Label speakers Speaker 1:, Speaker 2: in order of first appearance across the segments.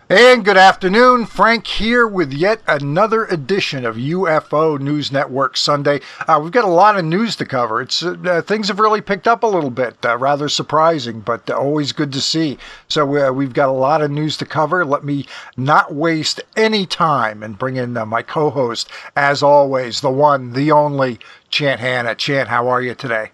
Speaker 1: And good afternoon, Frank here with yet another edition of UFO News Network Sunday. We've got a lot of news to cover. Things have really picked up a little bit, rather surprising, but always good to see. So we've got a lot of news to cover. Let me not waste any time and bring in my co-host, as always, the one, the only, Chant Hannah. Chant, how are you today?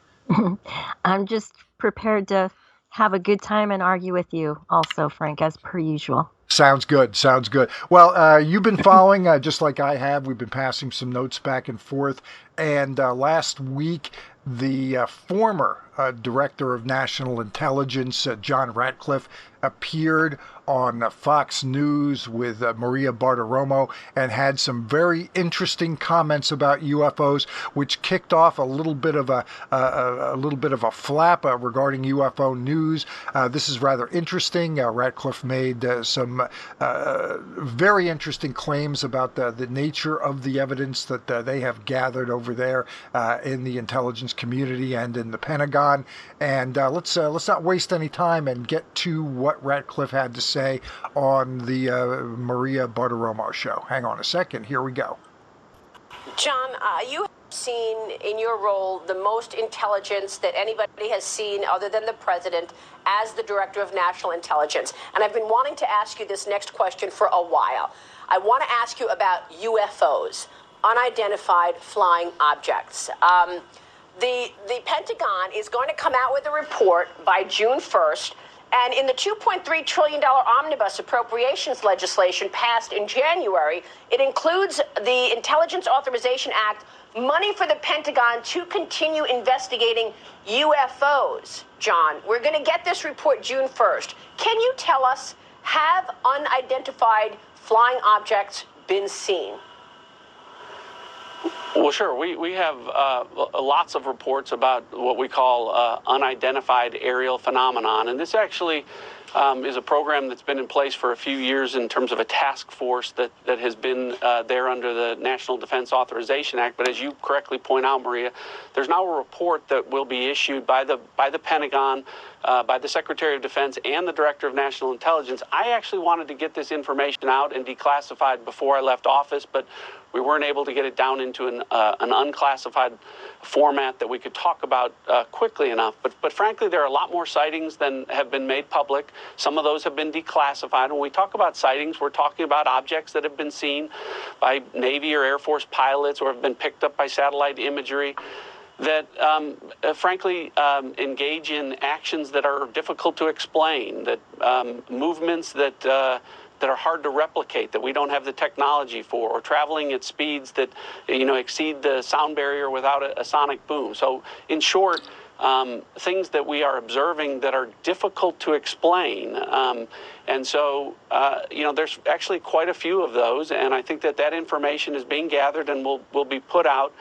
Speaker 2: I'm just prepared to have a good time and argue with you also, Frank, as per usual.
Speaker 1: Sounds good. Sounds good. Well, you've been following, just like I have. We've been passing some notes back and forth. And last week, the former Director of National Intelligence, John Ratcliffe, appeared on Fox News with Maria Bartiromo and had some very interesting comments about UFOs, which kicked off a little bit of a flap regarding UFO news. This is rather interesting. Ratcliffe made some very interesting claims about the nature of the evidence that they have gathered over there in the intelligence community and in the Pentagon. And let's not waste any time and get to what Ratcliffe had to say on the Maria Bartiromo show. Hang on a second. Here we go.
Speaker 3: John, you have seen in your role the most intelligence that anybody has seen other than the president as the Director of National Intelligence. And I've been wanting to ask you this next question for a while. I want to ask you about UFOs, unidentified flying objects. The Pentagon is going to come out with a report by June 1st. And in the $2.3 trillion omnibus appropriations legislation passed in January, it includes the Intelligence Authorization Act, money for the Pentagon to continue investigating UFOs. John, we're going to get this report June 1st. Can you tell us, have unidentified flying objects been seen?
Speaker 4: Well, sure. We have lots of reports about what we call unidentified aerial phenomenon. And this actually is a program that's been in place for a few years in terms of a task force that has been there under the National Defense Authorization Act. But as you correctly point out, Maria, there's now a report that will be issued by the Pentagon, by the Secretary of Defense and the Director of National Intelligence. I actually wanted to get this information out and declassified before I left office, but we weren't able to get it down into an unclassified format that we could talk about quickly enough. But frankly, there are a lot more sightings than have been made public. Some of those have been declassified. When we talk about sightings, we're talking about objects that have been seen by Navy or Air Force pilots or have been picked up by satellite imagery that frankly engage in actions that are difficult to explain, that movements that are hard to replicate, that we don't have the technology for, or traveling at speeds that exceed the sound barrier without a sonic boom. So in short, things that we are observing that are difficult to explain. And so, there's actually quite a few of those, and I think that information is being gathered and will be put out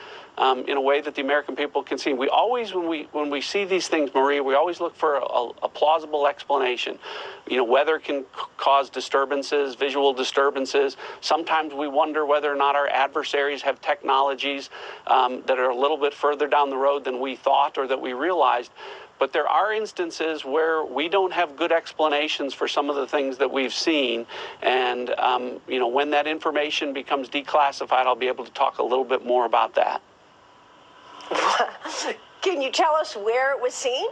Speaker 4: in a way that the American people can see. We always, when we see these things, Maria, we always look for a plausible explanation. Weather can cause disturbances, visual disturbances. Sometimes we wonder whether or not our adversaries have technologies that are a little bit further down the road than we thought or that we realized. But there are instances where we don't have good explanations for some of the things that we've seen. And, when that information becomes declassified, I'll be able to talk a little bit more about that.
Speaker 3: Can you tell us where it was seen?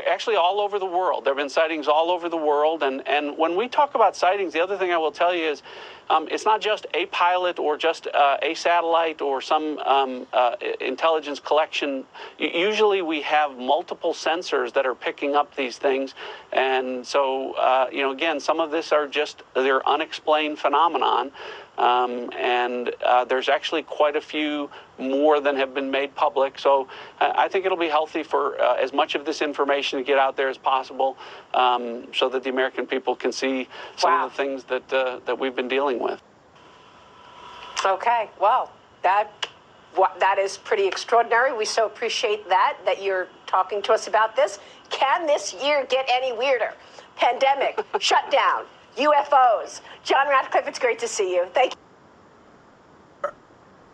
Speaker 4: Actually, all over the world. There have been sightings all over the world. And when we talk about sightings, the other thing I will tell you is it's not just a pilot or just a satellite or some intelligence collection. Usually we have multiple sensors that are picking up these things. And so, again, some of this are just they're unexplained phenomenon. And there's actually quite a few more than have been made public. So I think it'll be healthy for as much of this information to get out there as possible so that the American people can see some of the things that we've been dealing with.
Speaker 3: Okay, well, that is pretty extraordinary. We so appreciate that you're talking to us about this. Can this year get any weirder? Pandemic, shutdown, UFOs. John Ratcliffe, it's great to see you. Thank you.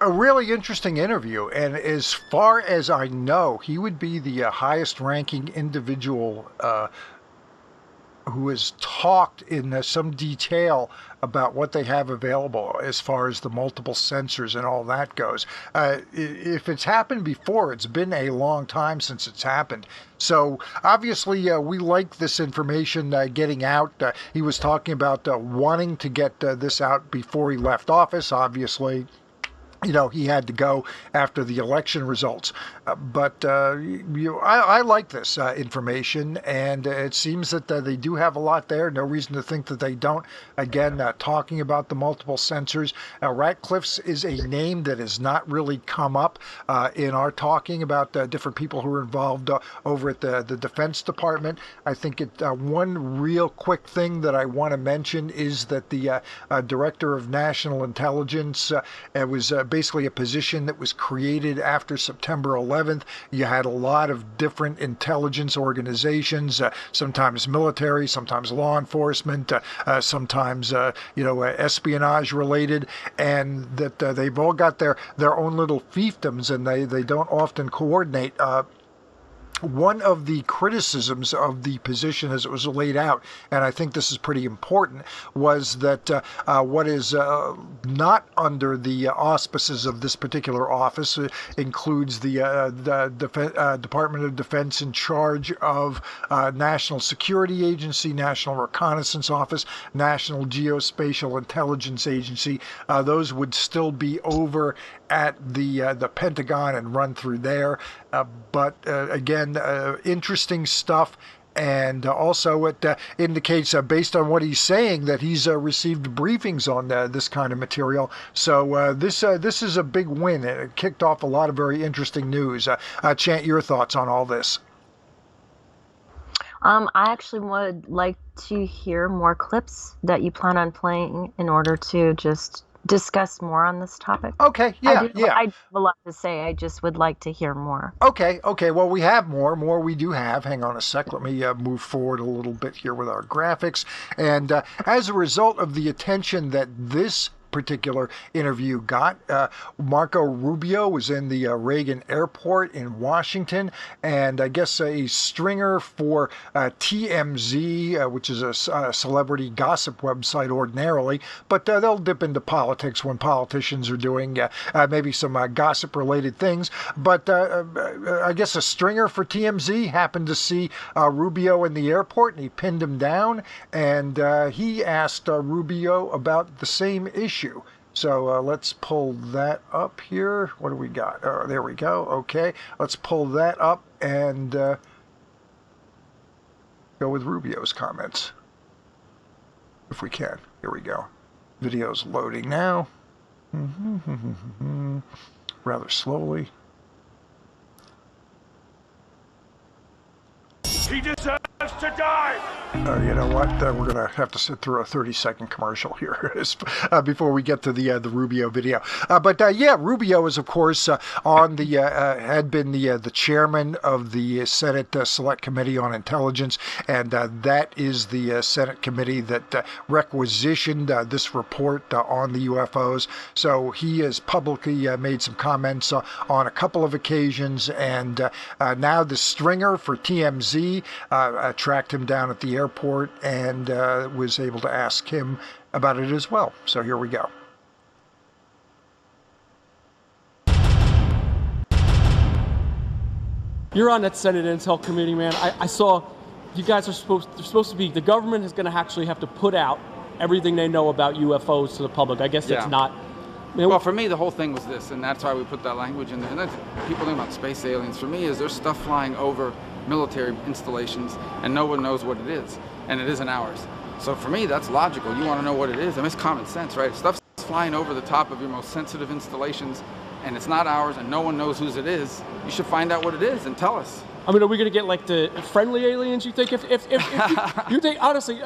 Speaker 1: A really interesting interview, and as far as I know, he would be the highest ranking individual who has talked in some detail about what they have available as far as the multiple sensors and all that goes. If it's happened before, it's been a long time since it's happened. So obviously we like this information getting out. He was talking about wanting to get this out before he left office. Obviously, he had to go after the election results. I like this information, and it seems that they do have a lot there. No reason to think that they don't. Again, talking about the multiple sensors. Ratcliffe's is a name that has not really come up in our talking about different people who are involved over at the Defense Department. I think one real quick thing that I want to mention is that the Director of National Intelligence was basically a position that was created after September 11th. You had a lot of different intelligence organizations, sometimes military, sometimes law enforcement, sometimes espionage related, and that they've all got their own little fiefdoms, and they don't often coordinate. One of the criticisms of the position as it was laid out, and I think this is pretty important, was that what is not under the auspices of this particular office includes the Department of Defense in charge of National Security Agency, National Reconnaissance Office, National Geospatial Intelligence Agency. Those would still be over at the Pentagon and run through there. But again, interesting stuff. And also it indicates, based on what he's saying, that he's received briefings on this kind of material. So this is a big win. It kicked off a lot of very interesting news. Chant, your thoughts on all this?
Speaker 2: I actually would like to hear more clips that you plan on playing in order to just discuss more on this topic.
Speaker 1: Okay, yeah.
Speaker 2: I have a lot to say. I just would like to hear more.
Speaker 1: Okay. Well, we have more we do have. Hang on a sec. Let me move forward a little bit here with our graphics. And as a result of the attention that this particular interview got, Marco Rubio was in the Reagan Airport in Washington, and I guess a stringer for TMZ, which is a celebrity gossip website ordinarily, but they'll dip into politics when politicians are doing maybe some gossip related things. But I guess a stringer for TMZ happened to see Rubio in the airport, and he pinned him down, and he asked Rubio about the same issue. So let's pull that up here. What do we got? Oh, there we go. Okay, let's pull that up and go with Rubio's comments, if we can. Here we go. Video's loading now. Rather slowly.
Speaker 5: He deserves to die!
Speaker 1: You know what? We're going to have to sit through a 30-second commercial here before we get to the Rubio video. But Rubio is, of course, on the had been the chairman of the Senate Select Committee on Intelligence, and that is the Senate committee that requisitioned this report on the UFOs. So he has publicly made some comments on a couple of occasions, and now the stringer for TMZ tracked him down at the airport and was able to ask him about it as well. So here we go.
Speaker 6: You're on that Senate Intel Committee, man. I saw you guys are supposed to be, the government is going to actually have to put out everything they know about UFOs to the public. I guess that's not.
Speaker 7: Well, for me, the whole thing was this, and that's why we put that language in there. And that's, people think about space aliens. For me, is there's stuff flying over military installations, and no one knows what it is, and it isn't ours. So for me, that's logical. You want to know what it is. I mean, it's common sense, right? If stuff's flying over the top of your most sensitive installations, and it's not ours, and no one knows whose it is, you should find out what it is and tell us.
Speaker 6: I mean, are we going to get like the friendly aliens, you think? If you think, honestly,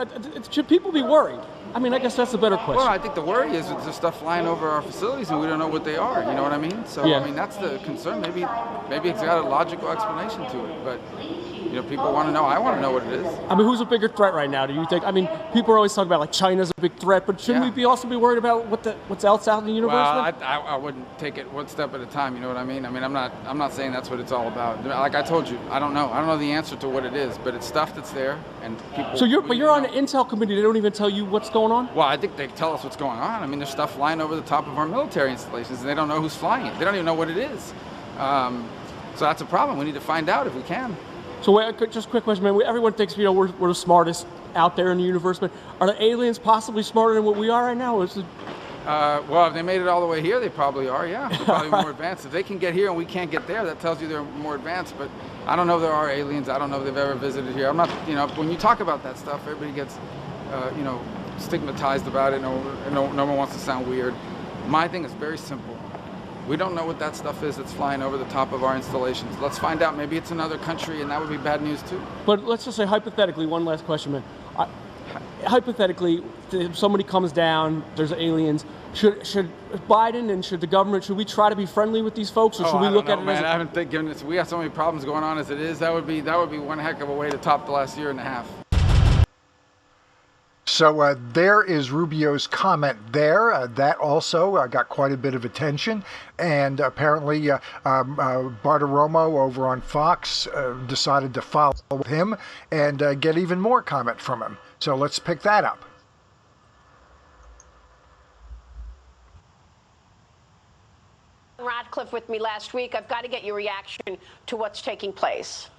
Speaker 6: should people be worried? I mean, I guess that's a better question.
Speaker 7: Well, I think the worry is there's stuff flying over our facilities and we don't know what they are, you know what I mean? So, yeah. I mean, that's the concern. Maybe it's got a logical explanation to it, but, you People want to know. I want to know what it is.
Speaker 6: I mean, who's a bigger threat right now? Do you think? I mean, people are always talking about like China's a big threat, but shouldn't we also be worried about what's else out in the universe?
Speaker 7: Well, I wouldn't take it one step at a time. You know what I mean? I'm not saying that's what it's all about. Like I told you, I don't know. I don't know the answer to what it is, but it's stuff that's there, and people.
Speaker 6: So you're on an intel committee. They don't even tell you what's going on.
Speaker 7: Well, I think they tell us what's going on. I mean, there's stuff flying over the top of our military installations, and they don't know who's flying it. They don't even know what it is. So that's a problem. We need to find out if we can.
Speaker 6: So just a quick question, man. Everyone thinks we're the smartest out there in the universe, but are the aliens possibly smarter than what we are right now?
Speaker 7: Well, if they made it all the way here, they probably are, yeah. They're probably more advanced. If they can get here and we can't get there, that tells you they're more advanced. But I don't know if there are aliens. I don't know if they've ever visited here. I'm not, when you talk about that stuff, everybody gets, stigmatized about it. No one wants to sound weird. My thing is very simple. We don't know what that stuff is that's flying over the top of our installations. Let's find out. Maybe it's another country, and that would be bad news too.
Speaker 6: But let's just say hypothetically, one last question, man. Hypothetically, if somebody comes down, there's aliens. Should Biden and should the government, should we try to be friendly with these folks, or should we look at it as
Speaker 7: I haven't given this. We have so many problems going on as it is. That would be one heck of a way to top the last year and a half.
Speaker 1: So there is Rubio's comment there. That also got quite a bit of attention. And apparently Bartiromo over on Fox decided to follow with him and get even more comment from him. So let's pick that up.
Speaker 3: Ratcliffe with me last week. I've got to get your reaction to what's taking place.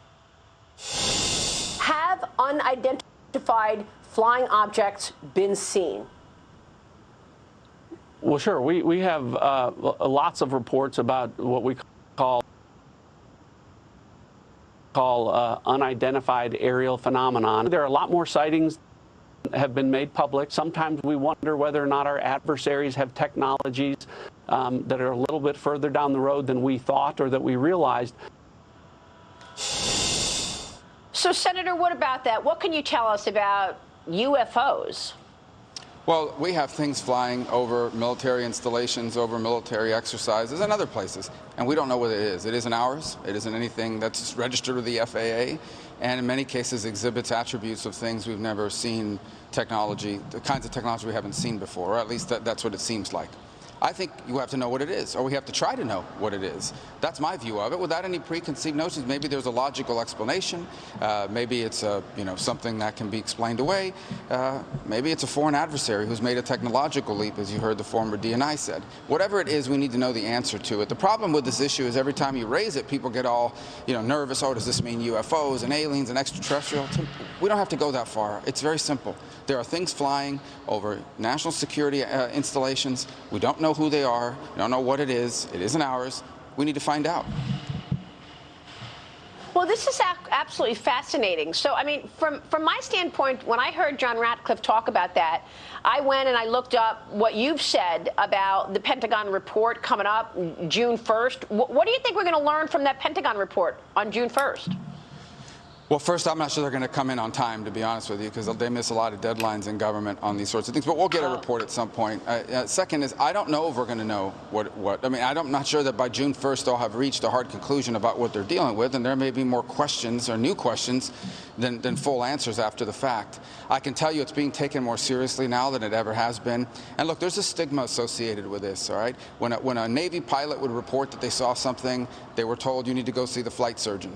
Speaker 3: Have unidentified flying objects been seen?
Speaker 4: Well, sure. We have lots of reports about what we call unidentified aerial phenomenon. There are a lot more sightings that have been made public. Sometimes we wonder whether or not our adversaries have technologies that are a little bit further down the road than we thought or that we realized.
Speaker 3: So, Senator, what about that? What can you tell us about UFOs?
Speaker 7: Well, we have things flying over military installations, over military exercises, and other places, and we don't know what it is. It isn't ours. It isn't anything that's registered with the FAA, and in many cases exhibits attributes of things we've never seen, technology, the kinds of technology we haven't seen before, or at least that's what it seems like. I think you have to know what it is, or we have to try to know what it is. That's my view of it, without any preconceived notions. Maybe there's a logical explanation. Maybe it's something that can be explained away. Maybe it's a foreign adversary who's made a technological leap, as you heard the former DNI said. Whatever it is, we need to know the answer to it. The problem with this issue is every time you raise it, people get all nervous. Oh, does this mean UFOs and aliens and extraterrestrial? We don't have to go that far. It's very simple. There are things flying over national security installations. We don't know who they are. We don't know what it is. It isn't ours. We need to find out.
Speaker 3: Well, this is absolutely fascinating. So, I mean, from my standpoint, when I heard John Ratcliffe talk about that, I went and I looked up what you've said about the Pentagon report coming up June 1st. What do you think we're going to learn from that Pentagon report on June 1st?
Speaker 7: Well, first, I'm not sure they're going to come in on time, to be honest with you, because they miss a lot of deadlines in government on these sorts of things. But we'll get a report at some point. Second is, I don't know if we're going to know what. I mean, I'm not sure that by June 1st they'll have reached a hard conclusion about what they're dealing with, and there may be more questions or new questions than full answers after the fact. I can tell you it's being taken more seriously now than it ever has been. And look, there's a stigma associated with this, all right? When a Navy pilot would report that they saw something, they were told you need to go see the flight surgeon,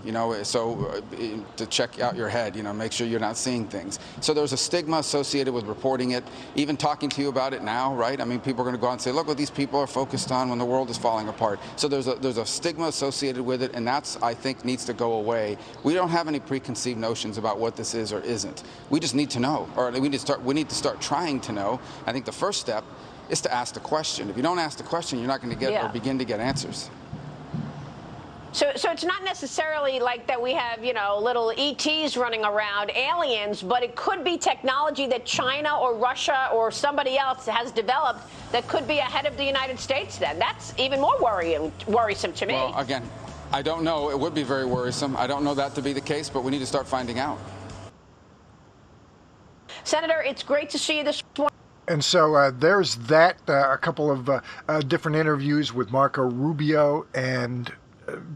Speaker 7: to check out your head, make sure you're not seeing things. So there's a stigma associated with reporting it, even talking to you about it now, right? I mean, people are going to go out and say, look what these people are focused on when the world is falling apart. So there's a stigma associated with it, and that's, I think, needs to go away. We don't have any preconceived notions about what this is or isn't. We just need to know, or we need to start trying to know. I think the first step is to ask the question. If you don't ask the question, you're not going to get or begin to get answers.
Speaker 3: So it's not necessarily like that we have, little ETs running around, aliens, but it could be technology that China or Russia or somebody else has developed that could be ahead of the United States then. That's even more worrisome to me.
Speaker 7: Well, again, I don't know. It would be very worrisome. I don't know that to be the case, but we need to start finding out.
Speaker 3: Senator, it's great to see you this morning.
Speaker 1: And so there's that, a couple of different interviews with Marco Rubio and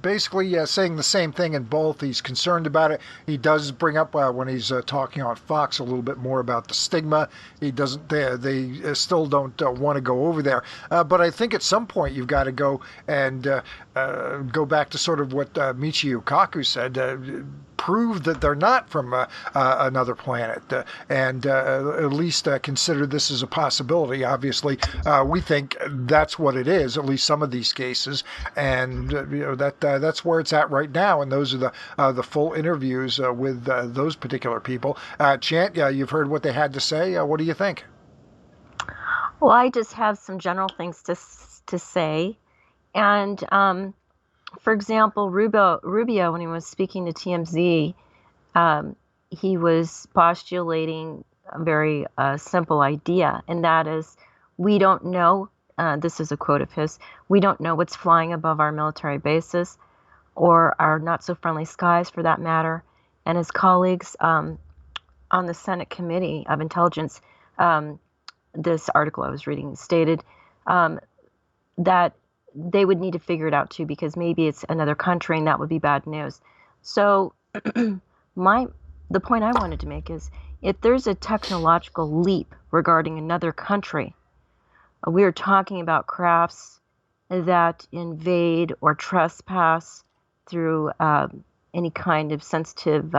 Speaker 1: basically saying the same thing in both. He's concerned about it. He does bring up when he's talking on Fox a little bit more about the stigma. He doesn't. They still don't want to go over there. But I think at some point you've got to go and go back to sort of what Michio Kaku said. Prove that they're not from another planet, and at least consider this as a possibility. Obviously, we think that's what it is. At least some of these cases, and that's where it's at right now. And those are the full interviews with those particular people. Chant, you've heard what they had to say. What do you think?
Speaker 2: Well, I just have some general things to say, and for example, Rubio, when he was speaking to TMZ, he was postulating a very simple idea, and that is, we don't know, this is a quote of his, we don't know what's flying above our military bases or our not-so-friendly skies, for that matter. And his colleagues on the Senate Committee of Intelligence, this article I was reading stated that they would need to figure it out too, because maybe it's another country and that would be bad news. So the point I wanted to make is, if there's a technological leap regarding another country, we are talking about crafts that invade or trespass through any kind of sensitive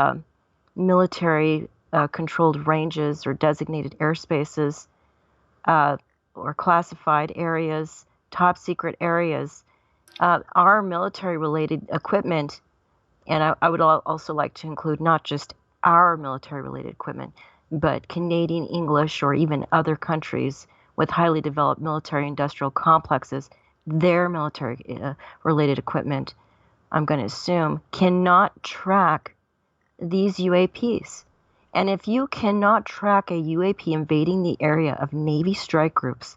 Speaker 2: military controlled ranges or designated airspaces or classified areas, top secret areas. Our military-related equipment, and I would also like to include not just our military-related equipment, but Canadian English or even other countries with highly developed military-industrial complexes, their military-related equipment, I'm going to assume, cannot track these UAPs. And if you cannot track a UAP invading the area of Navy strike groups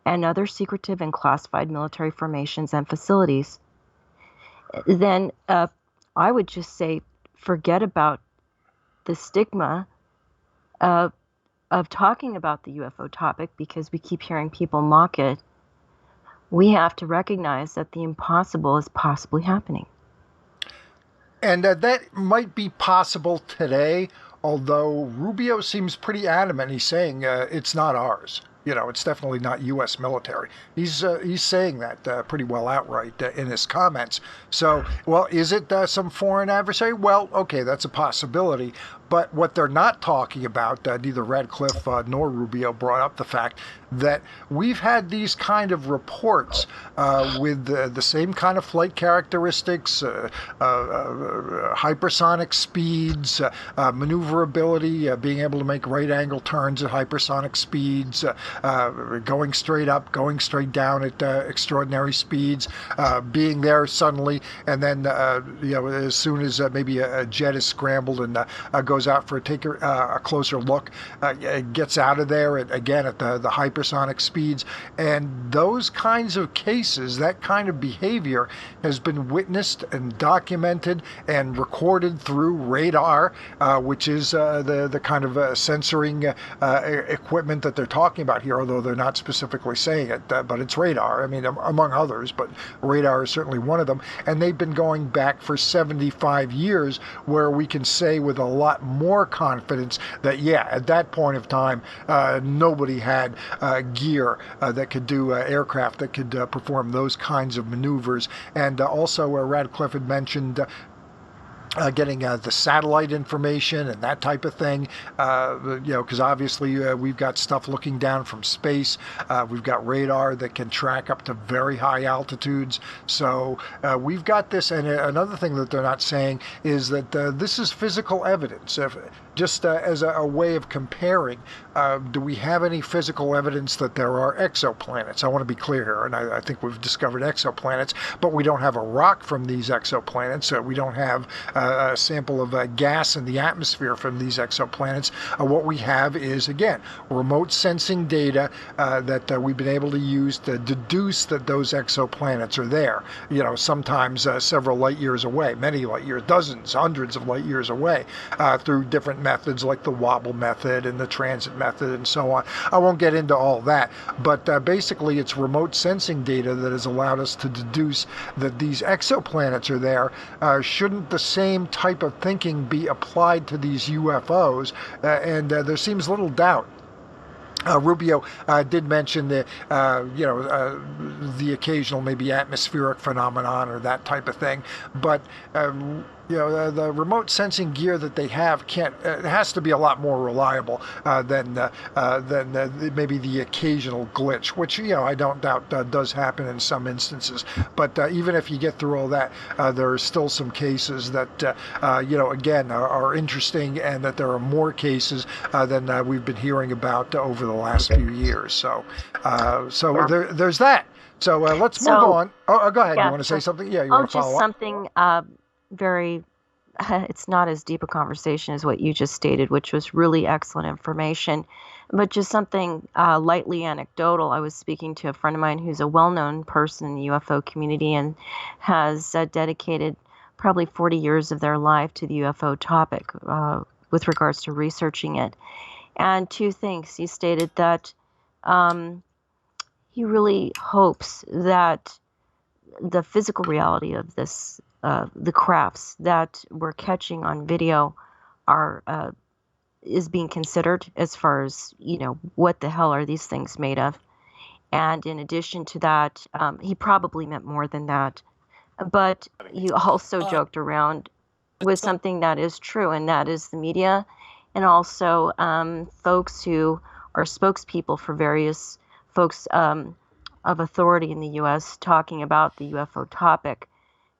Speaker 2: and other secretive and classified military formations and facilities, then I would just say forget about the stigma of talking about the UFO topic, because we keep hearing people mock it. We have to recognize that the impossible is possibly happening.
Speaker 1: And that might be possible today, although Rubio seems pretty adamant. He's saying it's not ours. It's definitely not U.S. military. He's saying that pretty well outright in his comments. So, well, is it some foreign adversary? Well, okay, that's a possibility. But what they're not talking about, neither Ratcliffe nor Rubio brought up the fact that we've had these kind of reports with the same kind of flight characteristics, hypersonic speeds, maneuverability, being able to make right-angle turns at hypersonic speeds, going straight up, going straight down at extraordinary speeds, being there suddenly, and then as soon as maybe a jet is scrambled and goes out for a closer look, gets out of there again at the hypersonic speeds. And those kinds of cases, that kind of behavior has been witnessed and documented and recorded through radar, which is the kind of censoring equipment that they're talking about here, although they're not specifically saying it, but it's radar. I mean, among others, but radar is certainly one of them. And they've been going back for 75 years, where we can say with a lot more confidence that, yeah, at that point of time, nobody had gear that could do aircraft that could perform those kinds of maneuvers. And also, Ratcliffe had mentioned getting the satellite information and that type of thing, because obviously we've got stuff looking down from space. We've got radar that can track up to very high altitudes. So we've got this. And another thing that they're not saying is that this is physical evidence. Just as a way of comparing, do we have any physical evidence that there are exoplanets? I want to be clear here, and I think we've discovered exoplanets, but we don't have a rock from these exoplanets. We don't have a sample of gas in the atmosphere from these exoplanets, what we have is, again, remote sensing data that we've been able to use to deduce that those exoplanets are there. Sometimes several light years away, many light years, dozens, hundreds of light years away, through different methods like the wobble method and the transit method and so on. I won't get into all that, but basically it's remote sensing data that has allowed us to deduce that these exoplanets are there. Shouldn't the same type of thinking be applied to these UFOs? And there seems little doubt. Rubio did mention the occasional maybe atmospheric phenomenon or that type of thing, but the remote sensing gear that they have it has to be a lot more reliable than maybe the occasional glitch, which I don't doubt does happen in some instances. But even if you get through all that, there are still some cases that again are interesting, and that there are more cases than we've been hearing about over the last few years. So there's that. So let's move on. Oh, go ahead. You want to say something? Yeah, you want to follow
Speaker 2: just something very, it's not as deep a conversation as what you just stated, which was really excellent information, but just something lightly anecdotal. I was speaking to a friend of mine who's a well-known person in the UFO community and has dedicated probably 40 years of their life to the UFO topic with regards to researching it. And two things. He stated that he really hopes that the physical reality of this, the crafts that we're catching on video is being considered as far as, what the hell are these things made of? And in addition to that, he probably meant more than that, but he also joked around with something that is true, and that is the media and also folks who are spokespeople for various folks of authority in the U.S. talking about the UFO topic.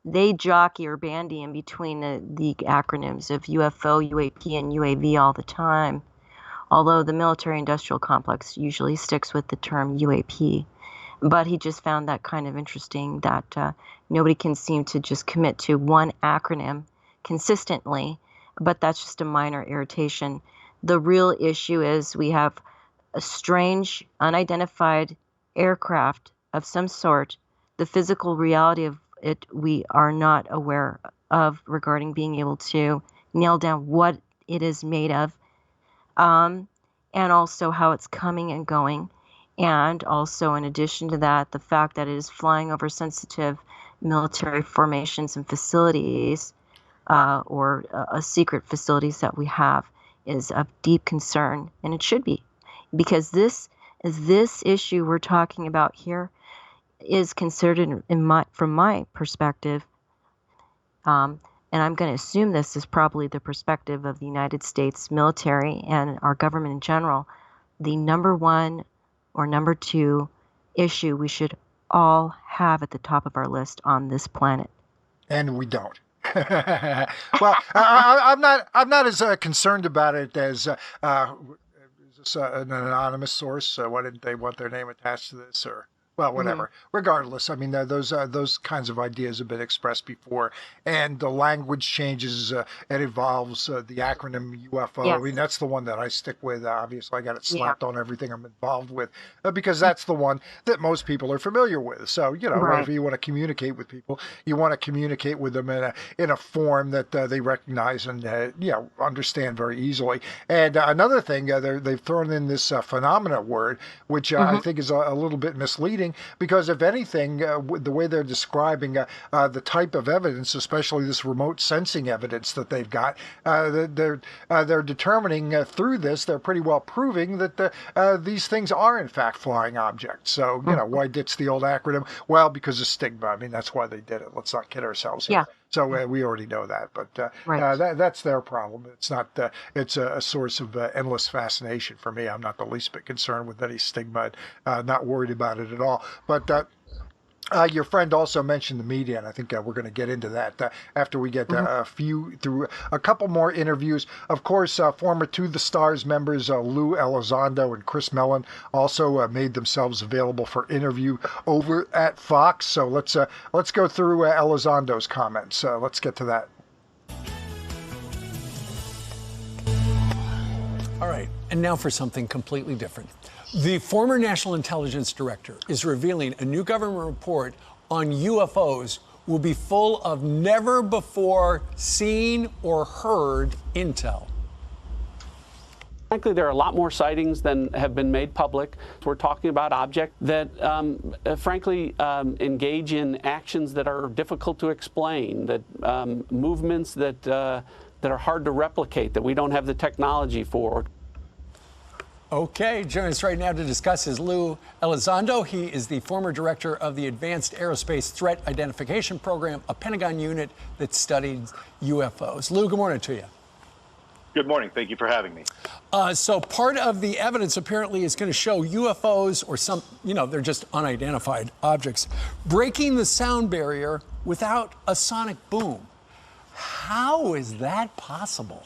Speaker 2: They jockey or bandy in between the acronyms of UFO, UAP, and UAV all the time, although the military-industrial complex usually sticks with the term UAP. But he just found that kind of interesting that nobody can seem to just commit to one acronym consistently, but that's just a minor irritation. The real issue is we have a strange, unidentified aircraft of some sort. The physical reality of it we are not aware of regarding being able to nail down what it is made of, and also how it's coming and going. And also, in addition to that, the fact that it is flying over sensitive military formations and facilities, or secret facilities that we have, is of deep concern, and it should be, because this issue we're talking about here is considered, from my perspective, and I'm going to assume this is probably the perspective of the United States military and our government in general, the number one or number two issue we should all have at the top of our list on this planet.
Speaker 1: And we don't. Well, I'm not as concerned about it as is this an anonymous source? Why didn't they want their name attached to this? Or well, whatever. Mm-hmm. Regardless, I mean, those kinds of ideas have been expressed before, and the language changes. It evolves. The acronym UFO. Yes. I mean, that's the one that I stick with. Obviously, I got it slapped on everything I'm involved with because that's the one that most people are familiar with. So, right. If you want to communicate with people, you want to communicate with them in a form that they recognize and understand very easily. And another thing, they've thrown in this phenomena word, which I think is a little bit misleading. Because if anything, the way they're describing the type of evidence, especially this remote sensing evidence that they've got, they're determining through this, they're pretty well proving that these things are in fact flying objects. So, why ditch the old acronym? Well, because of stigma. I mean, that's why they did it. Let's not kid ourselves here. Yeah. So we already know that, but right. That's their problem. It's not. It's a source of endless fascination for me. I'm not the least bit concerned with any stigma. Not worried about it at all. But your friend also mentioned the media, and I think we're going to get into that after we get through a couple more interviews. Of course, former To the Stars members Lou Elizondo and Chris Mellon also made themselves available for interview over at Fox. So let's go through Elizondo's comments. Let's get to that.
Speaker 8: All right, and now for something completely different. The former National Intelligence Director is revealing a new government report on UFOs will be full of never before seen or heard intel.
Speaker 4: Frankly, there are a lot more sightings than have been made public. We're talking about objects that, frankly, engage in actions that are difficult to explain, that movements that are hard to replicate, that we don't have the technology for.
Speaker 8: Okay, joining us right now to discuss is Lou Elizondo. He is the former director of the Advanced Aerospace Threat Identification Program, a Pentagon unit that studied UFOs. Lou, good morning to you.
Speaker 9: Good morning. Thank you for having me.
Speaker 8: So part of the evidence apparently is going to show UFOs or some, they're just unidentified objects, breaking the sound barrier without a sonic boom. How is that possible?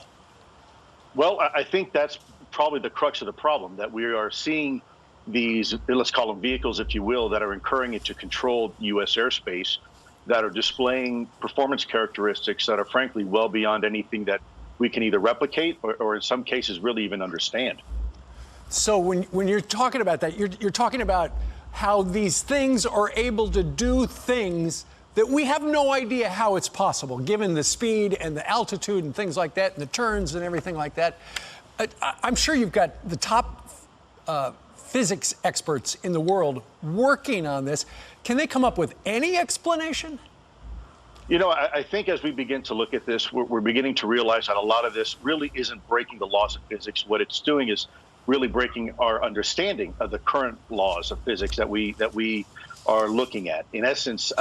Speaker 9: Well, I think that's probably the crux of the problem, that we are seeing these, let's call them vehicles, if you will, that are incurring into controlled U.S. airspace, that are displaying performance characteristics that are frankly well beyond anything that we can either replicate or in some cases really even understand.
Speaker 8: So when you're talking about that, you're talking about how these things are able to do things that we have no idea how it's possible, given the speed and the altitude and things like that, and the turns and everything like that. I'm sure you've got the top physics experts in the world working on this. Can they come up with any explanation?
Speaker 9: I think as we begin to look at this, we're beginning to realize that a lot of this really isn't breaking the laws of physics. What it's doing is really breaking our understanding of the current laws of physics that we are looking at. In essence,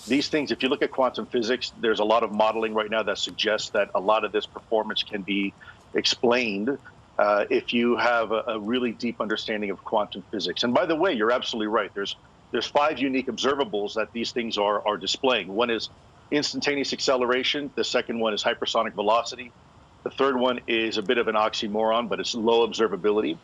Speaker 9: these things, if you look at quantum physics, there's a lot of modeling right now that suggests that a lot of this performance can be explained if you have a really deep understanding of quantum physics. And by the way, you're absolutely right. There's 5 unique observables that these things are displaying. One is instantaneous acceleration. The second one is hypersonic velocity. The third one is a bit of an oxymoron, but it's low observability.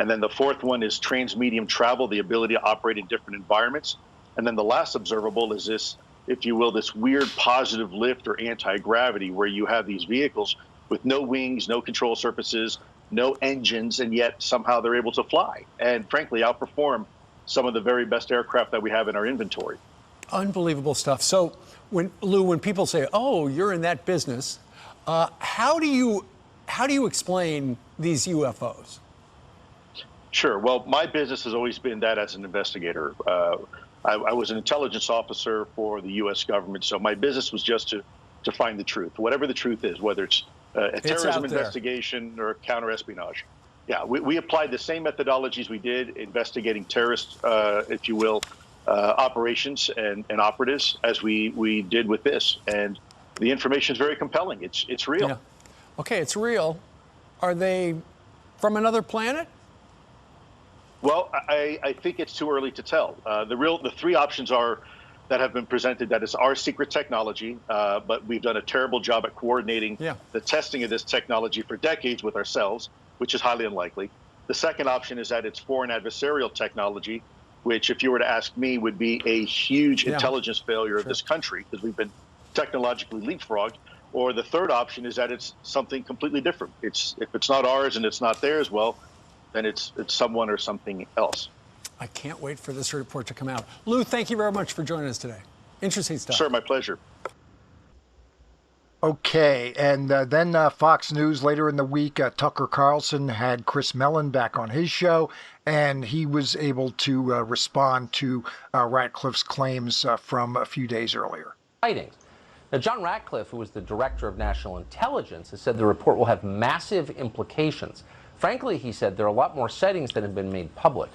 Speaker 9: And then the fourth one is transmedium travel, the ability to operate in different environments. And then the last observable is this, if you will, this weird positive lift or anti-gravity, where you have these vehicles with no wings, no control surfaces, no engines, and yet somehow they're able to fly and frankly outperform some of the very best aircraft that we have in our inventory.
Speaker 8: Unbelievable stuff. So when people say, "Oh, you're in that business," how do you explain these UFOs?
Speaker 9: Sure. Well, my business has always been that as an investigator. I was an intelligence officer for the U.S. government, so my business was just to find the truth, whatever the truth is, whether it's a terrorism investigation or counter-espionage. Yeah, we applied the same methodologies we did investigating terrorist, if you will, operations and operatives as we did with this. And the information is very compelling. It's real.
Speaker 8: Yeah. Okay, it's real. Are they from another planet?
Speaker 9: Well, I think it's too early to tell. The 3 options that have been presented, that is our secret technology, but we've done a terrible job at coordinating the testing of this technology for decades with ourselves, which is highly unlikely. The second option is that it's foreign adversarial technology, which, if you were to ask me, would be a huge intelligence failure of this country because we've been technologically leapfrogged. Or the third option is that it's something completely different. If it's not ours and it's not theirs, well, then it's someone or something else.
Speaker 8: I can't wait for this report to come out. Lou, thank you very much for joining us today. Interesting stuff.
Speaker 9: Sir, my pleasure.
Speaker 1: Okay, and then Fox News later in the week, Tucker Carlson had Chris Mellon back on his show, and he was able to respond to Ratcliffe's claims from a few days earlier.
Speaker 10: Now, John Ratcliffe, who was the director of national intelligence, has said the report will have massive implications. Frankly, he said there are a lot more sightings than have been made public.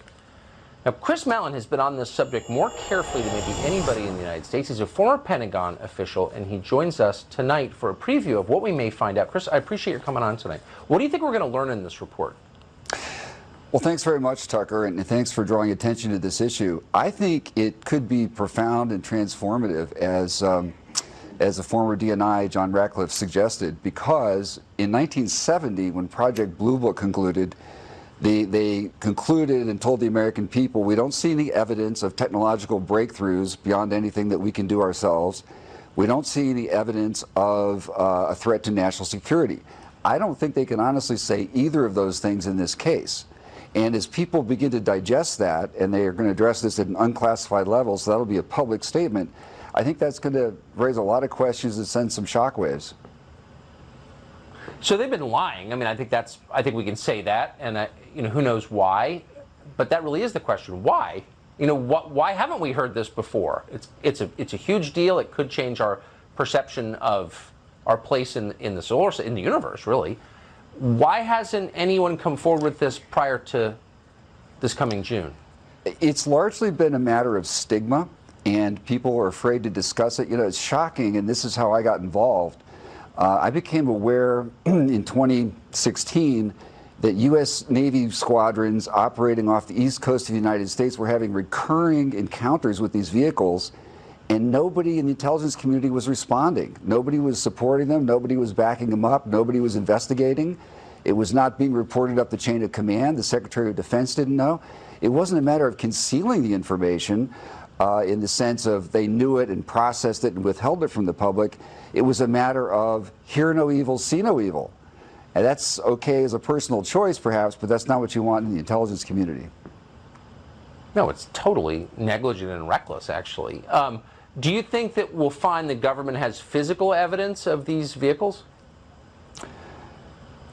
Speaker 10: Now, Chris Mellon has been on this subject more carefully than maybe anybody in the United States. He's a former Pentagon official, and he joins us tonight for a preview of what we may find out. Chris, I appreciate your coming on tonight. What do you think we're going to learn in this report?
Speaker 11: Well, thanks very much, Tucker, and thanks for drawing attention to this issue. I think it could be profound and transformative, as the former DNI, John Ratcliffe, suggested, because in 1970, when Project Blue Book concluded, they concluded and told the American people, we don't see any evidence of technological breakthroughs beyond anything that we can do ourselves. We don't see any evidence of a threat to national security. I don't think they can honestly say either of those things in this case. And as people begin to digest that, and they are going to address this at an unclassified level, so that'll be a public statement, I think that's going to raise a lot of questions and send some shockwaves.
Speaker 10: So they've been lying. I mean, I think we can say that, and who knows why, but that really is the question. Why? Why haven't we heard this before? It's a huge deal. It could change our perception of our place in the universe, really. Why hasn't anyone come forward with this prior to this coming June?
Speaker 11: It's largely been a matter of stigma, and people are afraid to discuss it. It's shocking, and this is how I got involved. I became aware in 2016 that U.S. Navy squadrons operating off the east coast of the United States were having recurring encounters with these vehicles, and nobody in the intelligence community was responding. Nobody was supporting them. Nobody was backing them up. Nobody was investigating. It was not being reported up the chain of command. The Secretary of Defense didn't know. It wasn't a matter of concealing the information in the sense of they knew it and processed it and withheld it from the public. It was a matter of hear no evil, see no evil. And that's okay as a personal choice, perhaps, but that's not what you want in the intelligence community.
Speaker 10: No, it's totally negligent and reckless, actually. Do you think that we'll find the government has physical evidence of these vehicles?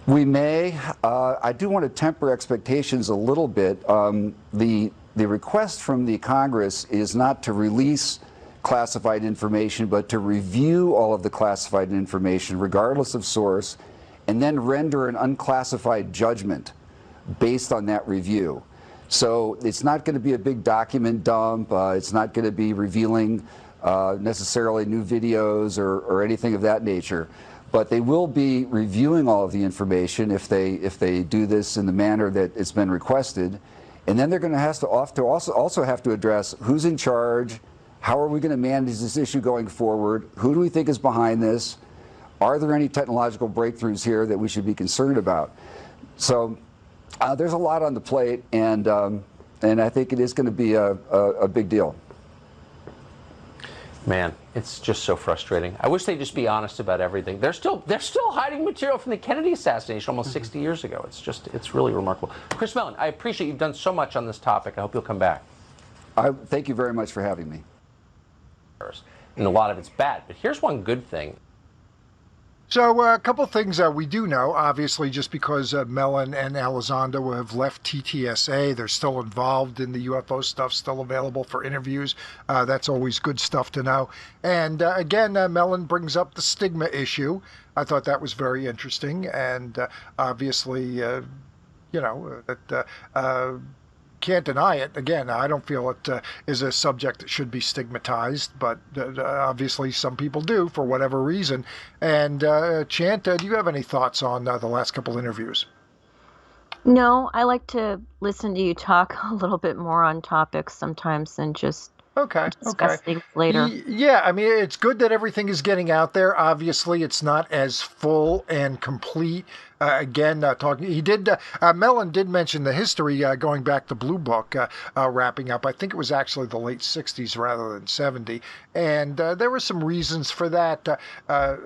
Speaker 11: We may. I do want to temper expectations a little bit. The request from the Congress is not to release classified information, but to review all of the classified information, regardless of source, and then render an unclassified judgment based on that review. So it's not going to be a big document dump. It's not going to be revealing necessarily new videos or anything of that nature. But they will be reviewing all of the information if they do this in the manner that it's been requested. And then they're going to also have to address who's in charge, how are we going to manage this issue going forward, who do we think is behind this, are there any technological breakthroughs here that we should be concerned about? So there's a lot on the plate, and I think it is going to be a big deal.
Speaker 10: Man, it's just so frustrating. I wish they'd just be honest about everything. They're still hiding material from the Kennedy assassination almost 60 years ago. It's really remarkable. Chris Mellon, I appreciate you've done so much on this topic. I hope you'll come back.
Speaker 11: Thank you very much for having me.
Speaker 10: And a lot of it's bad, but here's one good thing.
Speaker 1: So a couple things we do know, obviously, just because Mellon and Elizondo have left TTSA, they're still involved in the UFO stuff, still available for interviews. That's always good stuff to know. And again, Mellon brings up the stigma issue. I thought that was very interesting. And obviously, can't deny it. Again, I don't feel it is a subject that should be stigmatized, but obviously some people do for whatever reason. And Chant, do you have any thoughts on the last couple interviews?
Speaker 2: No, I like to listen to you talk a little bit more on topics sometimes than just discuss things later.
Speaker 1: Yeah, I mean, it's good that everything is getting out there. Obviously, it's not as full and complete. Mellon did mention the history going back to Blue Book, wrapping up. I think it was actually the late 60s rather than 70. And there were some reasons for that. At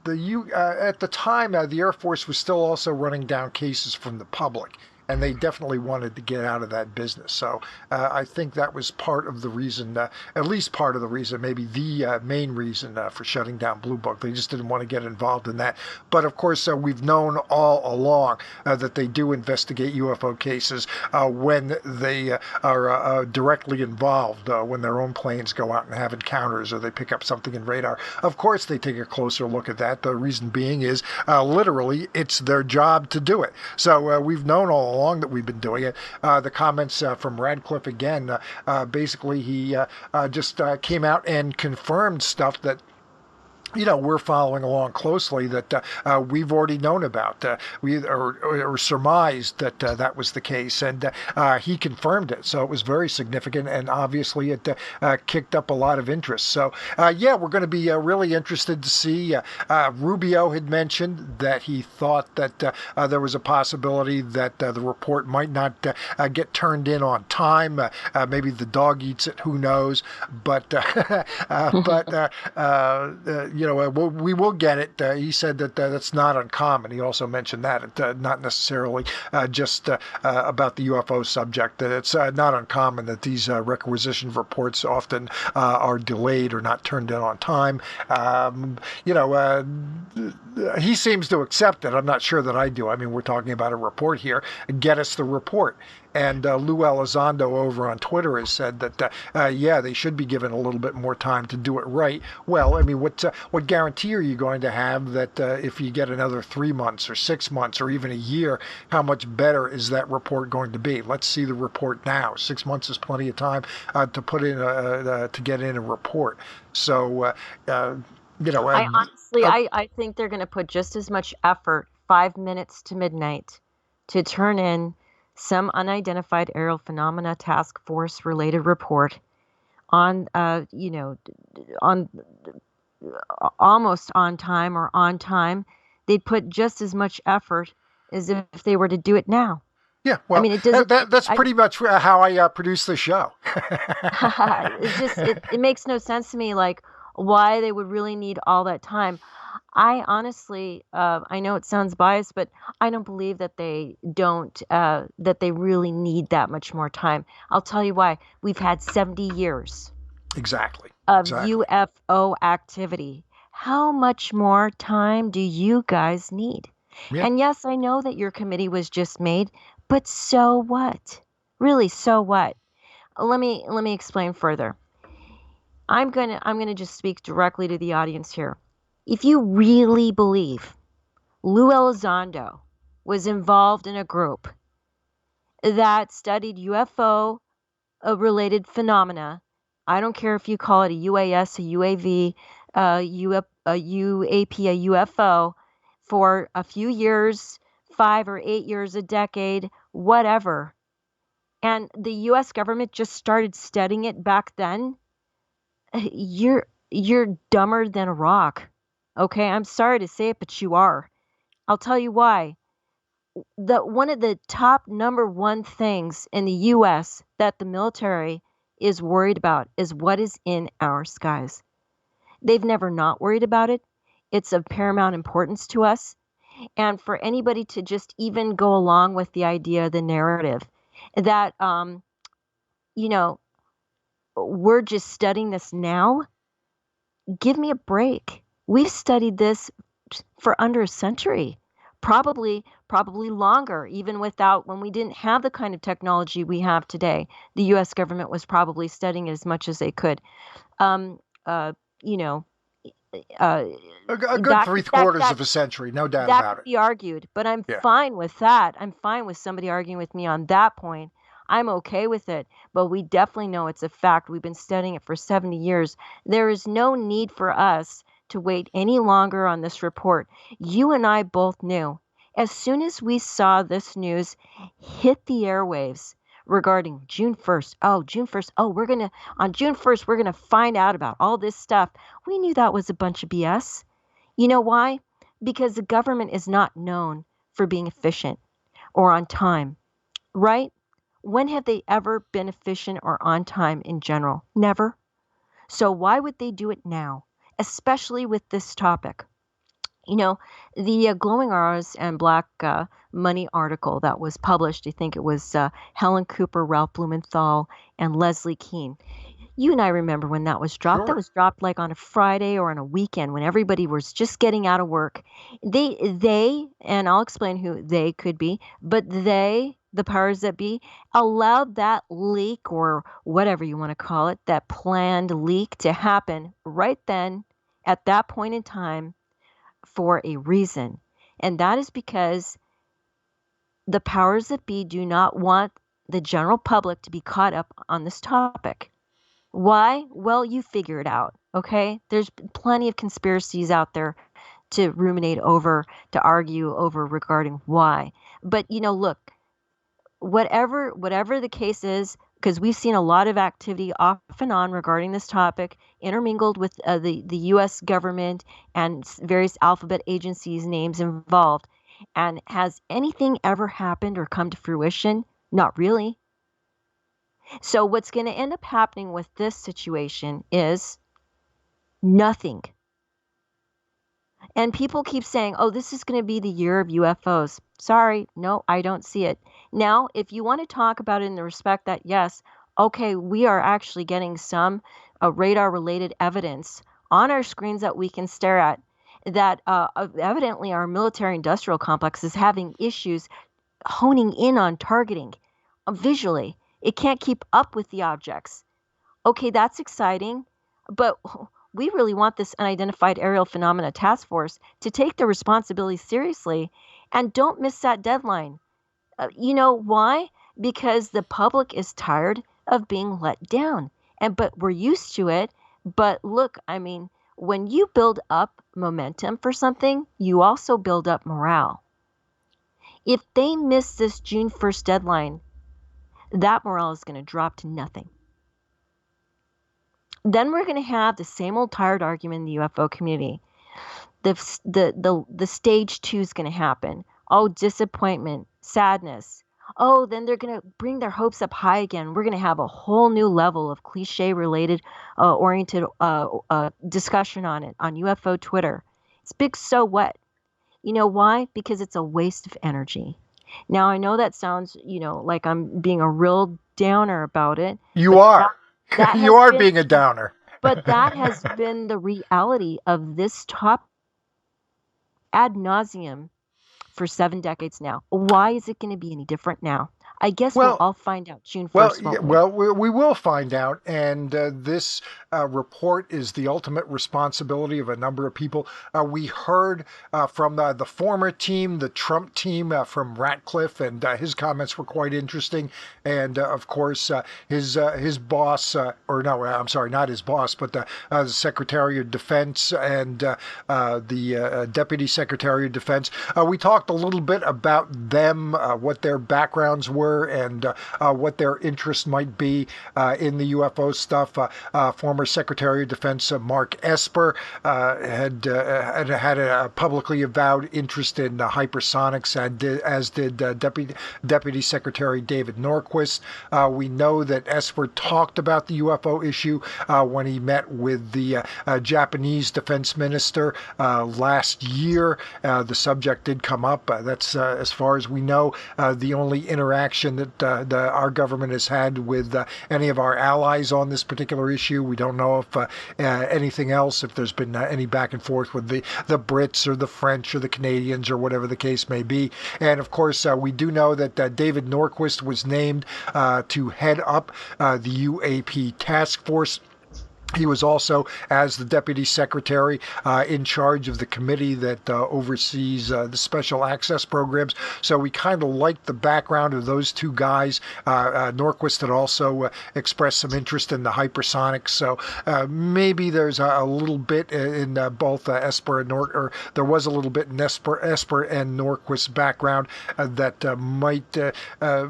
Speaker 1: the time, the Air Force was still also running down cases from the public, and they definitely wanted to get out of that business. So I think that was part of the reason, at least part of the reason, maybe the main reason for shutting down Blue Book. They just didn't want to get involved in that. But of course, we've known all along that they do investigate UFO cases when they are directly involved, when their own planes go out and have encounters or they pick up something in radar. Of course, they take a closer look at that. The reason being is literally it's their job to do it. So we've known all along that we've been doing it. The comments from Ratcliffe again, basically he just came out and confirmed stuff that we're following along closely that we've already known about. We surmised that that was the case, and he confirmed it. So it was very significant, and obviously it kicked up a lot of interest. So we're going to be really interested to see. Rubio had mentioned that he thought that there was a possibility that the report might not get turned in on time. Maybe the dog eats it. Who knows? But we will get it. He said that that's not uncommon. He also mentioned that not necessarily just about the UFO subject. That it's not uncommon that these requisition reports often are delayed or not turned in on time. He seems to accept it. I'm not sure that I do. I mean, we're talking about a report here. Get us the report. And Lou Elizondo over on Twitter has said that, they should be given a little bit more time to do it right. Well, I mean, what guarantee are you going to have that if you get another 3 months or 6 months or even a year, how much better is that report going to be? Let's see the report now. 6 months is plenty of time to put in to get in a report. So,
Speaker 2: I think they're going to put just as much effort, 5 minutes to midnight, to turn in some unidentified aerial phenomena task force related report on almost on time or on time. They'd put just as much effort as if they were to do it now.
Speaker 1: Yeah, well, I mean, that's pretty much how I produce the show.
Speaker 2: It makes no sense to me, like, why they would really need all that time. I honestly, I know it sounds biased, but I don't believe that they really need that much more time. I'll tell you why. We've had 70 years
Speaker 1: exactly
Speaker 2: of UFO activity. How much more time do you guys need? Yeah. And yes, I know that your committee was just made, but so what? Really, so what? Let me explain further. I'm gonna just speak directly to the audience here. If you really believe Lou Elizondo was involved in a group that studied UFO related phenomena, I don't care if you call it a UAS, a UAV, a UAP, a UFO, for a few years, 5 or 8 years, a decade, whatever, and the U.S. government just started studying it back then, you're dumber than a rock. Okay, I'm sorry to say it, but you are. I'll tell you why. One of the top number one things in the U.S. that the military is worried about is what is in our skies. They've never not worried about it. It's of paramount importance to us. And for anybody to just even go along with the idea, the narrative, that, we're just studying this now, give me a break. We've studied this for under a century, probably longer, even when we didn't have the kind of technology we have today. The U.S. government was probably studying it as much as they could.
Speaker 1: A good three-quarters of a century, no doubt about it.
Speaker 2: That could be argued, but I'm fine with that. I'm fine with somebody arguing with me on that point. I'm okay with it, but we definitely know it's a fact. We've been studying it for 70 years. There is no need for us to wait any longer on this report. You and I both knew as soon as we saw this news hit the airwaves regarding June 1st. Oh, June 1st. Oh, on June 1st, we're going to find out about all this stuff. We knew that was a bunch of BS. You know why? Because the government is not known for being efficient or on time, right? When have they ever been efficient or on time in general? Never. So why would they do it now, especially with this topic? The Glowing Auras and Black Money article that was published, I think it was Helen Cooper, Ralph Blumenthal, and Leslie Kean. You and I remember when that was dropped. Sure. That was dropped like on a Friday or on a weekend when everybody was just getting out of work. They, and I'll explain who they could be, but they, the powers that be, allowed that leak, or whatever you want to call it, that planned leak, to happen right then at that point in time for a reason. And that is because the powers that be do not want the general public to be caught up on this topic. Why? Well, you figure it out, okay? There's plenty of conspiracies out there to ruminate over, to argue over regarding why. But, look, whatever the case is, because we've seen a lot of activity off and on regarding this topic, intermingled with the U.S. government and various alphabet agencies' names involved. And has anything ever happened or come to fruition? Not really. So what's going to end up happening with this situation is nothing. And people keep saying, oh, this is going to be the year of UFOs. Sorry, no, I don't see it. Now, if you want to talk about it in the respect that, yes, okay, we are actually getting some radar-related evidence on our screens that we can stare at, that evidently our military-industrial complex is having issues honing in on targeting visually. It can't keep up with the objects. Okay, that's exciting, but we really want this Unidentified Aerial Phenomena Task Force to take their responsibility seriously and don't miss that deadline. You know why? Because the public is tired of being let down. But we're used to it. But look, I mean, when you build up momentum for something, you also build up morale. If they miss this June 1st deadline, that morale is going to drop to nothing. Then we're going to have the same old tired argument in the UFO community. The stage 2 is going to happen. Oh, disappointment, sadness. Oh, then they're going to bring their hopes up high again. We're going to have a whole new level of cliche-related, oriented discussion on it on UFO Twitter. It's big so what? You know why? Because it's a waste of energy. Now, I know that sounds, like I'm being a real downer about it.
Speaker 1: You are. You are being a downer.
Speaker 2: But that has been the reality of this top ad nauseum for 7 decades now. Why is it going to be any different now? I guess we'll all find out June 1st.
Speaker 1: Well, we will find out. And this report is the ultimate responsibility of a number of people. We heard from the former team, the Trump team, from Ratcliffe, and his comments were quite interesting. And of course, his boss, not his boss, but the Secretary of Defense and the Deputy Secretary of Defense. We talked a little bit about them, what their backgrounds were, and what their interest might be in the UFO stuff. Former Secretary of Defense Mark Esper had a publicly avowed interest in hypersonics, as did Deputy Secretary David Norquist. We know that Esper talked about the UFO issue when he met with the Japanese Defense Minister last year. The subject did come up. That's, as far as we know, the only interaction that our government has had with any of our allies on this particular issue. We don't know if anything else, if there's been any back and forth with the Brits or the French or the Canadians or whatever the case may be. And of course, we do know that David Norquist was named to head up the UAP task force. He was also, as the Deputy Secretary, in charge of the committee that oversees the special access programs. So we kind of liked the background of those two guys. Norquist had also expressed some interest in the hypersonics. So maybe there's a little bit in both Esper and or there was a little bit in Esper and Norquist's background that might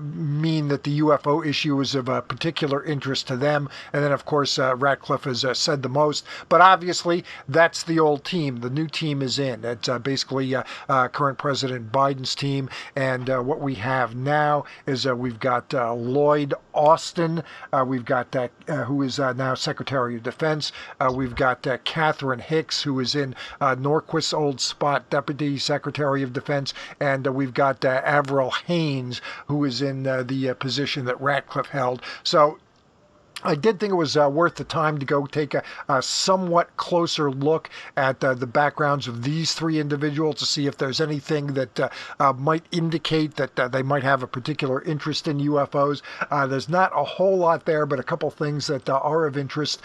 Speaker 1: mean that the UFO issue is of a particular interest to them. And then, of course, Ratcliffe has said the most, but obviously that's the old team. The new team is in. It's basically current President Biden's team, and what we have now is we've got Lloyd Austin, we've got who is now Secretary of Defense, we've got Catherine Hicks, who is in Norquist's old spot, Deputy Secretary of Defense, and we've got Avril Haines, who is in the position that Ratcliffe held. So I did think it was worth the time to go take a somewhat closer look at the backgrounds of these three individuals to see if there's anything that might indicate that they might have a particular interest in UFOs. There's not a whole lot there, but a couple things that are of interest.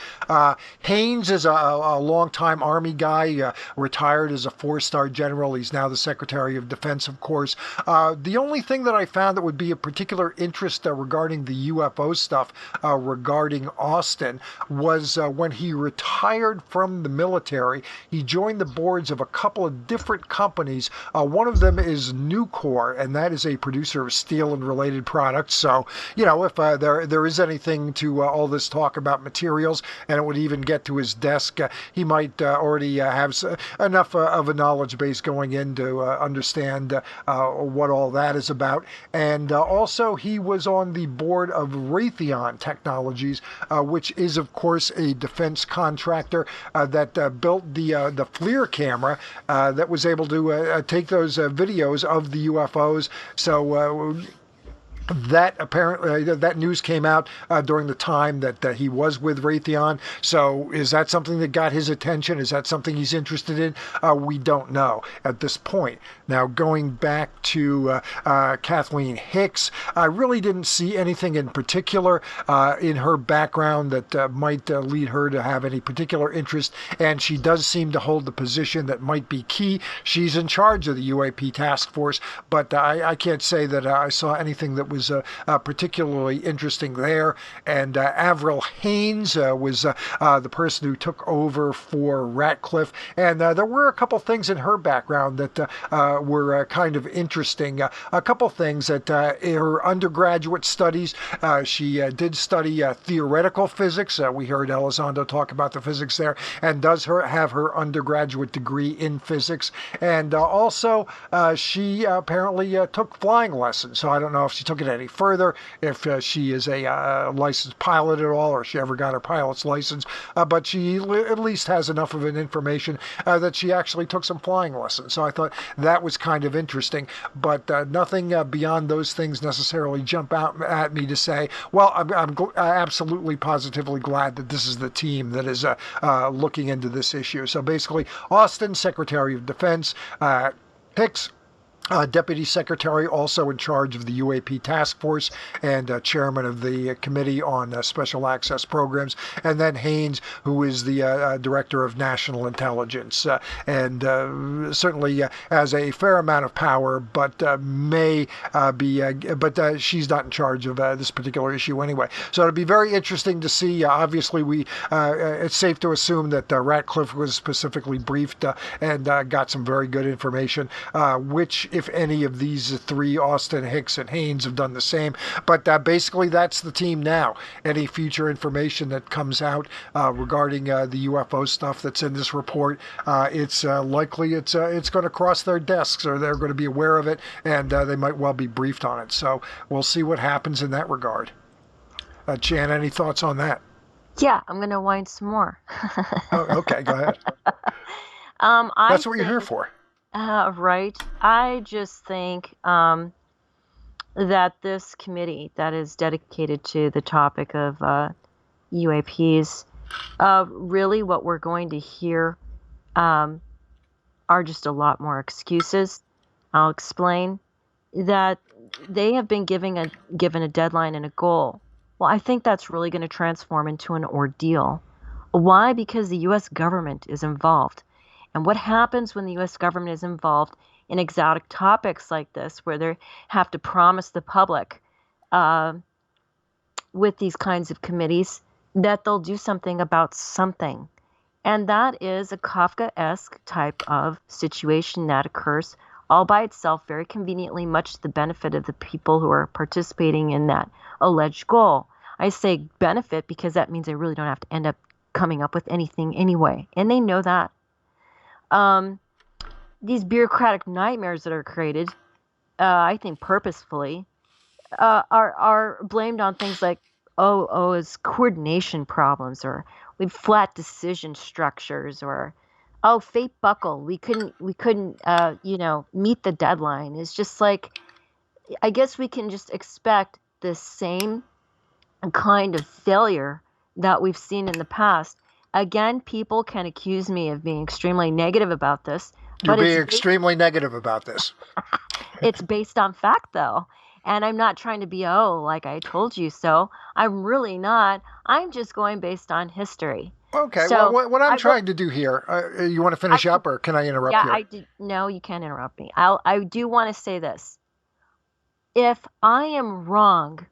Speaker 1: Haynes is a longtime Army guy, retired as a 4-star general. He's now the Secretary of Defense, of course. The only thing that I found that would be of particular interest regarding the UFO stuff, regarding Austin, was when he retired from the military. He joined the boards of a couple of different companies. One of them is Nucor, and that is a producer of steel and related products. So, if there is anything to all this talk about materials, and it would even get to his desk, he might already have enough of a knowledge base going in to understand what all that is about. And also, he was on the board of Raytheon Technologies, Industries, which is, of course, a defense contractor that built the FLIR camera that was able to take those videos of the UFOs. So that apparently that news came out during the time that he was with Raytheon. So is that something that got his attention? Is that something he's interested in? We don't know at this point. Now, going back to Kathleen Hicks, I really didn't see anything in particular in her background that might lead her to have any particular interest, and she does seem to hold the position that might be key. She's in charge of the UAP task force, but I can't say that I saw anything that was particularly interesting there. And Avril Haines was the person who took over for Ratcliffe, and there were a couple things in her background that were kind of interesting. A couple things that in her undergraduate studies, she did study theoretical physics. We heard Elizondo talk about the physics there, and does have her undergraduate degree in physics. And also, she apparently took flying lessons. So I don't know if she took it any further, if she is a licensed pilot at all, or she ever got her pilot's license. But she at least has enough of an information that she actually took some flying lessons. So I thought that was kind of interesting, but nothing beyond those things necessarily jump out at me to say, well, I'm absolutely positively glad that this is the team that is looking into this issue. So basically, Austin, Secretary of Defense, Hicks, Deputy Secretary, also in charge of the UAP Task Force and Chairman of the Committee on Special Access Programs, and then Haines, who is the Director of National Intelligence, and certainly has a fair amount of power, but may be, but she's not in charge of this particular issue anyway. So it'll be very interesting to see. Obviously, it's safe to assume that Ratcliffe was specifically briefed and got some very good information, which, if any of these three, Austin, Hicks, and Haines, have done the same. But basically, that's the team now. Any future information that comes out regarding the UFO stuff that's in this report, it's likely it's going to cross their desks, or they're going to be aware of it, and they might well be briefed on it. So we'll see what happens in that regard. Chant, any thoughts on that?
Speaker 2: Yeah, I'm going to whine some more.
Speaker 1: Oh, okay, go ahead. That's what you're here for.
Speaker 2: Right. I just think that this committee that is dedicated to the topic of UAPs, really what we're going to hear are just a lot more excuses. I'll explain that they have been given a deadline and a goal. Well, I think that's really going to transform into an ordeal. Why? Because the U.S. government is involved. And what happens when the U.S. government is involved in exotic topics like this, where they have to promise the public with these kinds of committees that they'll do something about something? And that is a Kafkaesque type of situation that occurs all by itself, very conveniently, much to the benefit of the people who are participating in that alleged goal. I say benefit because that means they really don't have to end up coming up with anything anyway. And they know that. These bureaucratic nightmares that are created, I think purposefully, are blamed on things like, it's coordination problems, or we've flat decision structures, or fate buckled, we couldn't meet the deadline. It's just like, I guess we can just expect the same kind of failure that we've seen in the past. Again, people can accuse me of being extremely negative about this.
Speaker 1: You're being extremely negative about this.
Speaker 2: It's based on fact, though. And I'm not trying to be, like I told you so. I'm really not. I'm just going based on history.
Speaker 1: Okay,
Speaker 2: so
Speaker 1: well, what I'm trying to do here, you want to finish up, or can I interrupt you?
Speaker 2: No, you can't interrupt me. I do want to say this. If I am wrong,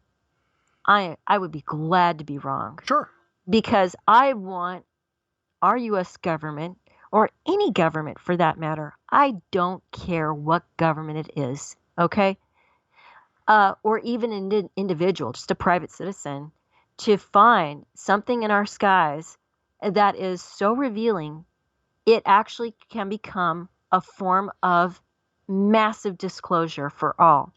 Speaker 2: I would be glad to be wrong.
Speaker 1: Sure.
Speaker 2: Because I want our U.S. government, or any government for that matter, I don't care what government it is, okay? Or even an individual, just a private citizen, to find something in our skies that is so revealing, it actually can become a form of massive disclosure for all.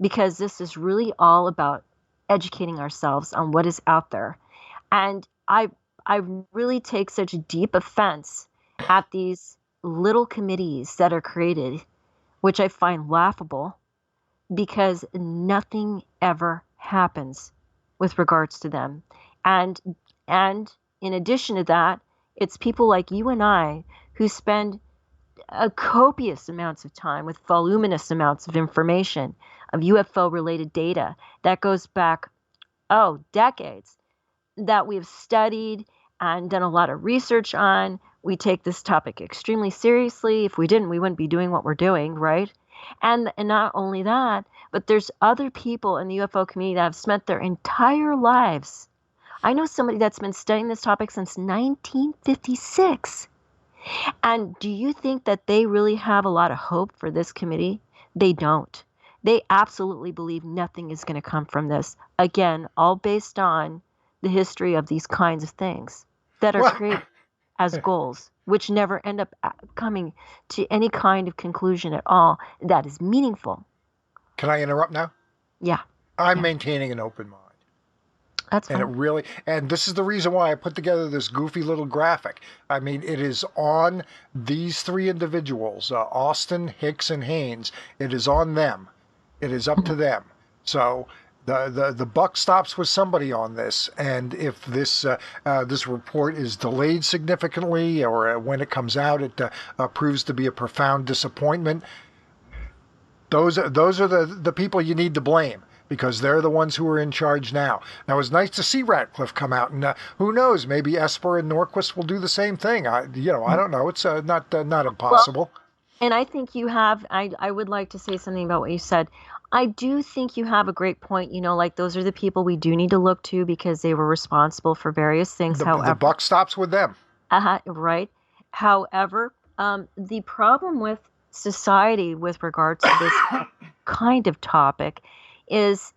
Speaker 2: Because this is really all about educating ourselves on what is out there. And I really take such deep offense at these little committees that are created, which I find laughable, because nothing ever happens with regards to them. And in addition to that, it's people like you and I who spend copious amounts of time with voluminous amounts of information of UFO related data that goes back, decades, that we've studied and done a lot of research on. We take this topic extremely seriously. If we didn't, we wouldn't be doing what we're doing, right? And not only that, but there's other people in the UFO community that have spent their entire lives. I know somebody that's been studying this topic since 1956. And do you think that they really have a lot of hope for this committee? They don't. They absolutely believe nothing is going to come from this. Again, all based on the history of these kinds of things that are created as goals, which never end up coming to any kind of conclusion at all that is meaningful.
Speaker 1: Can I interrupt now?
Speaker 2: Yeah.
Speaker 1: I'm maintaining an open mind.
Speaker 2: That's fine.
Speaker 1: And this is the reason why I put together this goofy little graphic. I mean, it is on these three individuals, Austin, Hicks, and Haynes. It is on them. It is up to them. So the buck stops with somebody on this. And if this report is delayed significantly, or when it comes out, it proves to be a profound disappointment, those are the people you need to blame, because they're the ones who are in charge now. Now, it was nice to see Ratcliffe come out, and who knows, maybe Esper and Norquist will do the same thing. I don't know. It's not impossible.
Speaker 2: Well, and I think you have, I would like to say something about what you said. I do think you have a great point. Like, those are the people we do need to look to, because they were responsible for various things.
Speaker 1: The buck stops with them.
Speaker 2: Right. However, the problem with society with regards to this kind of topic is,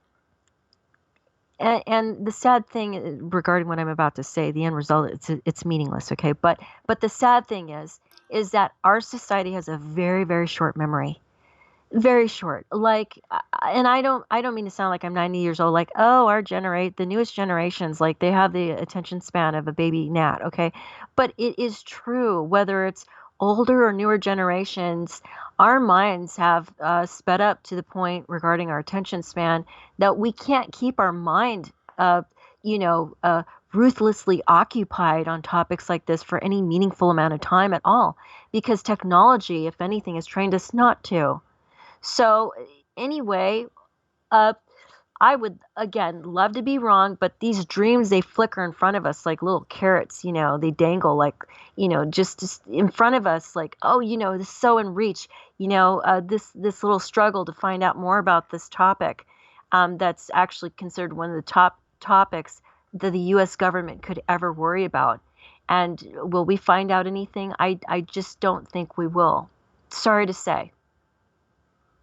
Speaker 2: and the sad thing regarding what I'm about to say, the end result, it's meaningless, okay? But the sad thing is that our society has a very, very short memory. Very short. Like, and I don't mean to sound like I'm 90 years old, like, the newest generations, like, they have the attention span of a baby gnat, okay? But it is true, whether it's older or newer generations, our minds have sped up to the point regarding our attention span that we can't keep our mind, ruthlessly occupied on topics like this for any meaningful amount of time at all, because technology, if anything, has trained us not to. So anyway, I would, again, love to be wrong, but these dreams, they flicker in front of us like little carrots, they dangle like, just in front of us, like, this is so in reach, this little struggle to find out more about this topic, that's actually considered one of the top topics that the U.S. government could ever worry about. And will we find out anything? I just don't think we will. Sorry to say.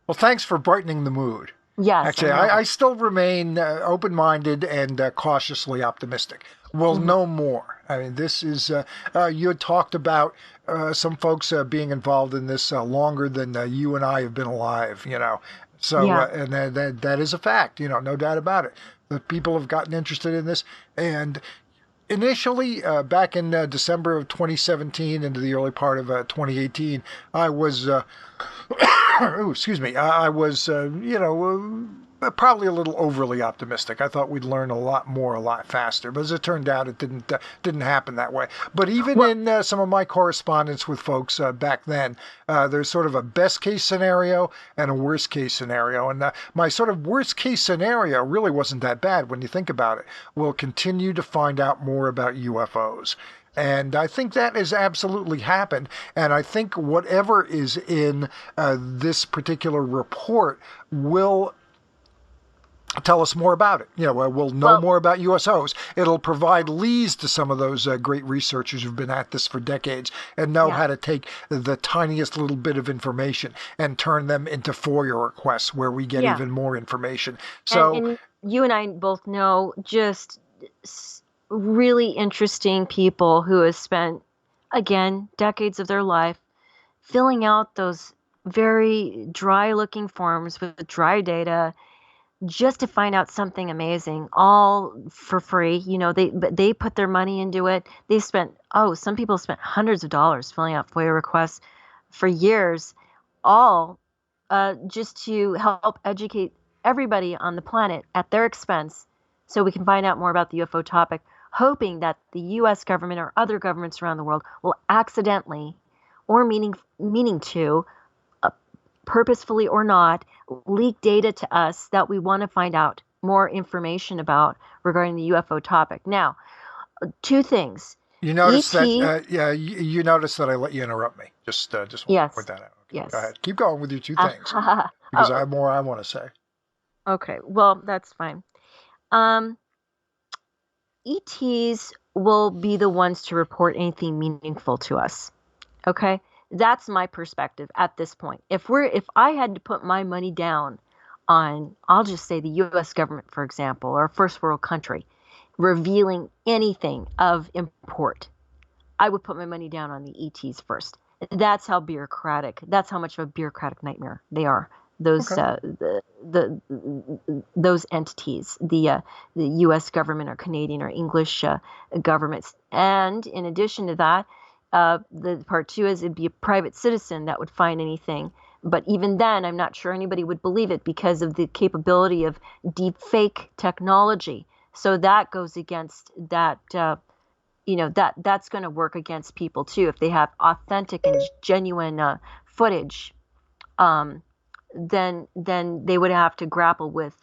Speaker 1: Well, thanks for brightening the mood.
Speaker 2: Yes.
Speaker 1: Actually, I still remain open-minded and cautiously optimistic. We'll know more. I mean, this is, you had talked about some folks being involved in this longer than you and I have been alive, So, and that is a fact, no doubt about it. The people have gotten interested in this. And initially, back in December of 2017 into the early part of 2018, I was... I was, probably a little overly optimistic. I thought we'd learn a lot more, a lot faster. But as it turned out, it didn't happen that way. But even in some of my correspondence with folks back then, there's sort of a best case scenario and a worst case scenario. And my sort of worst case scenario really wasn't that bad when you think about it. We'll continue to find out more about UFOs. And I think that has absolutely happened. And I think whatever is in this particular report will tell us more about it. We'll know more about USOs. It'll provide leads to some of those great researchers who've been at this for decades and know how to take the tiniest little bit of information and turn them into FOIA requests where we get even more information. So,
Speaker 2: and you and I both know just really interesting people who have spent, again, decades of their life filling out those very dry looking forms with dry data, just to find out something amazing, all for free. They put their money into it. Some people spent hundreds of dollars filling out FOIA requests for years, all just to help educate everybody on the planet at their expense, so we can find out more about the UFO topic, hoping that the U.S. government or other governments around the world will accidentally, or meaning to, purposefully or not, leak data to us that we want to find out more information about regarding the UFO topic. Now, two things.
Speaker 1: You notice that, you notice that I let you interrupt me. Just want to point that out. Okay,
Speaker 2: Yes.
Speaker 1: go ahead. Keep going with your two things, because I have more I want to say.
Speaker 2: Okay, well, that's fine. ETs will be the ones to report anything meaningful to us. Okay? That's my perspective at this point. If I had to put my money down on, I'll just say the US government, for example, or a first world country, revealing anything of import, I would put my money down on the ETs first. That's how much of a bureaucratic nightmare they are. Those those entities, the U.S. government or Canadian or English governments, and in addition to that, the part two is it'd be a private citizen that would find anything. But even then, I'm not sure anybody would believe it because of the capability of deep fake technology. So that goes against that. That's going to work against people too if they have authentic and genuine footage. Then they would have to grapple with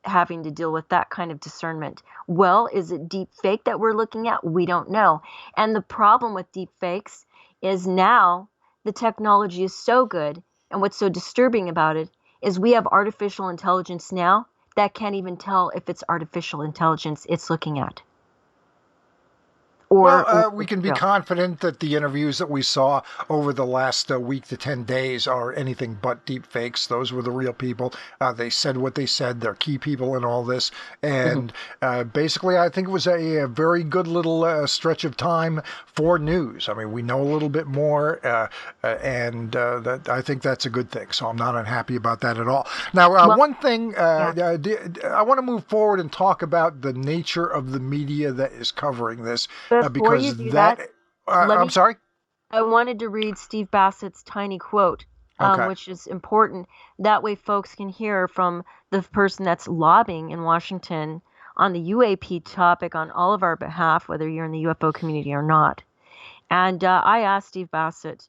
Speaker 2: having to deal with that kind of discernment. Well, is it deep fake that we're looking at? We don't know. And the problem with deep fakes is now the technology is so good, and what's so disturbing about it is we have artificial intelligence now that can't even tell if it's artificial intelligence it's looking at.
Speaker 1: We can be confident that the interviews that we saw over the last week to 10 days are anything but deep fakes. Those were the real people. They said what they said. They're key people in all this. And basically, I think it was a very good little stretch of time for news. I mean, we know a little bit more, and I think that's a good thing. So I'm not unhappy about that at all. Now, one thing, I want to move forward and talk about the nature of the media that is covering this.
Speaker 2: Before you do that,
Speaker 1: I'm sorry?
Speaker 2: I wanted to read Steve Bassett's tiny quote, which is important. That way folks can hear from the person that's lobbying in Washington on the UAP topic on all of our behalf, whether you're in the UFO community or not. And I asked Steve Bassett,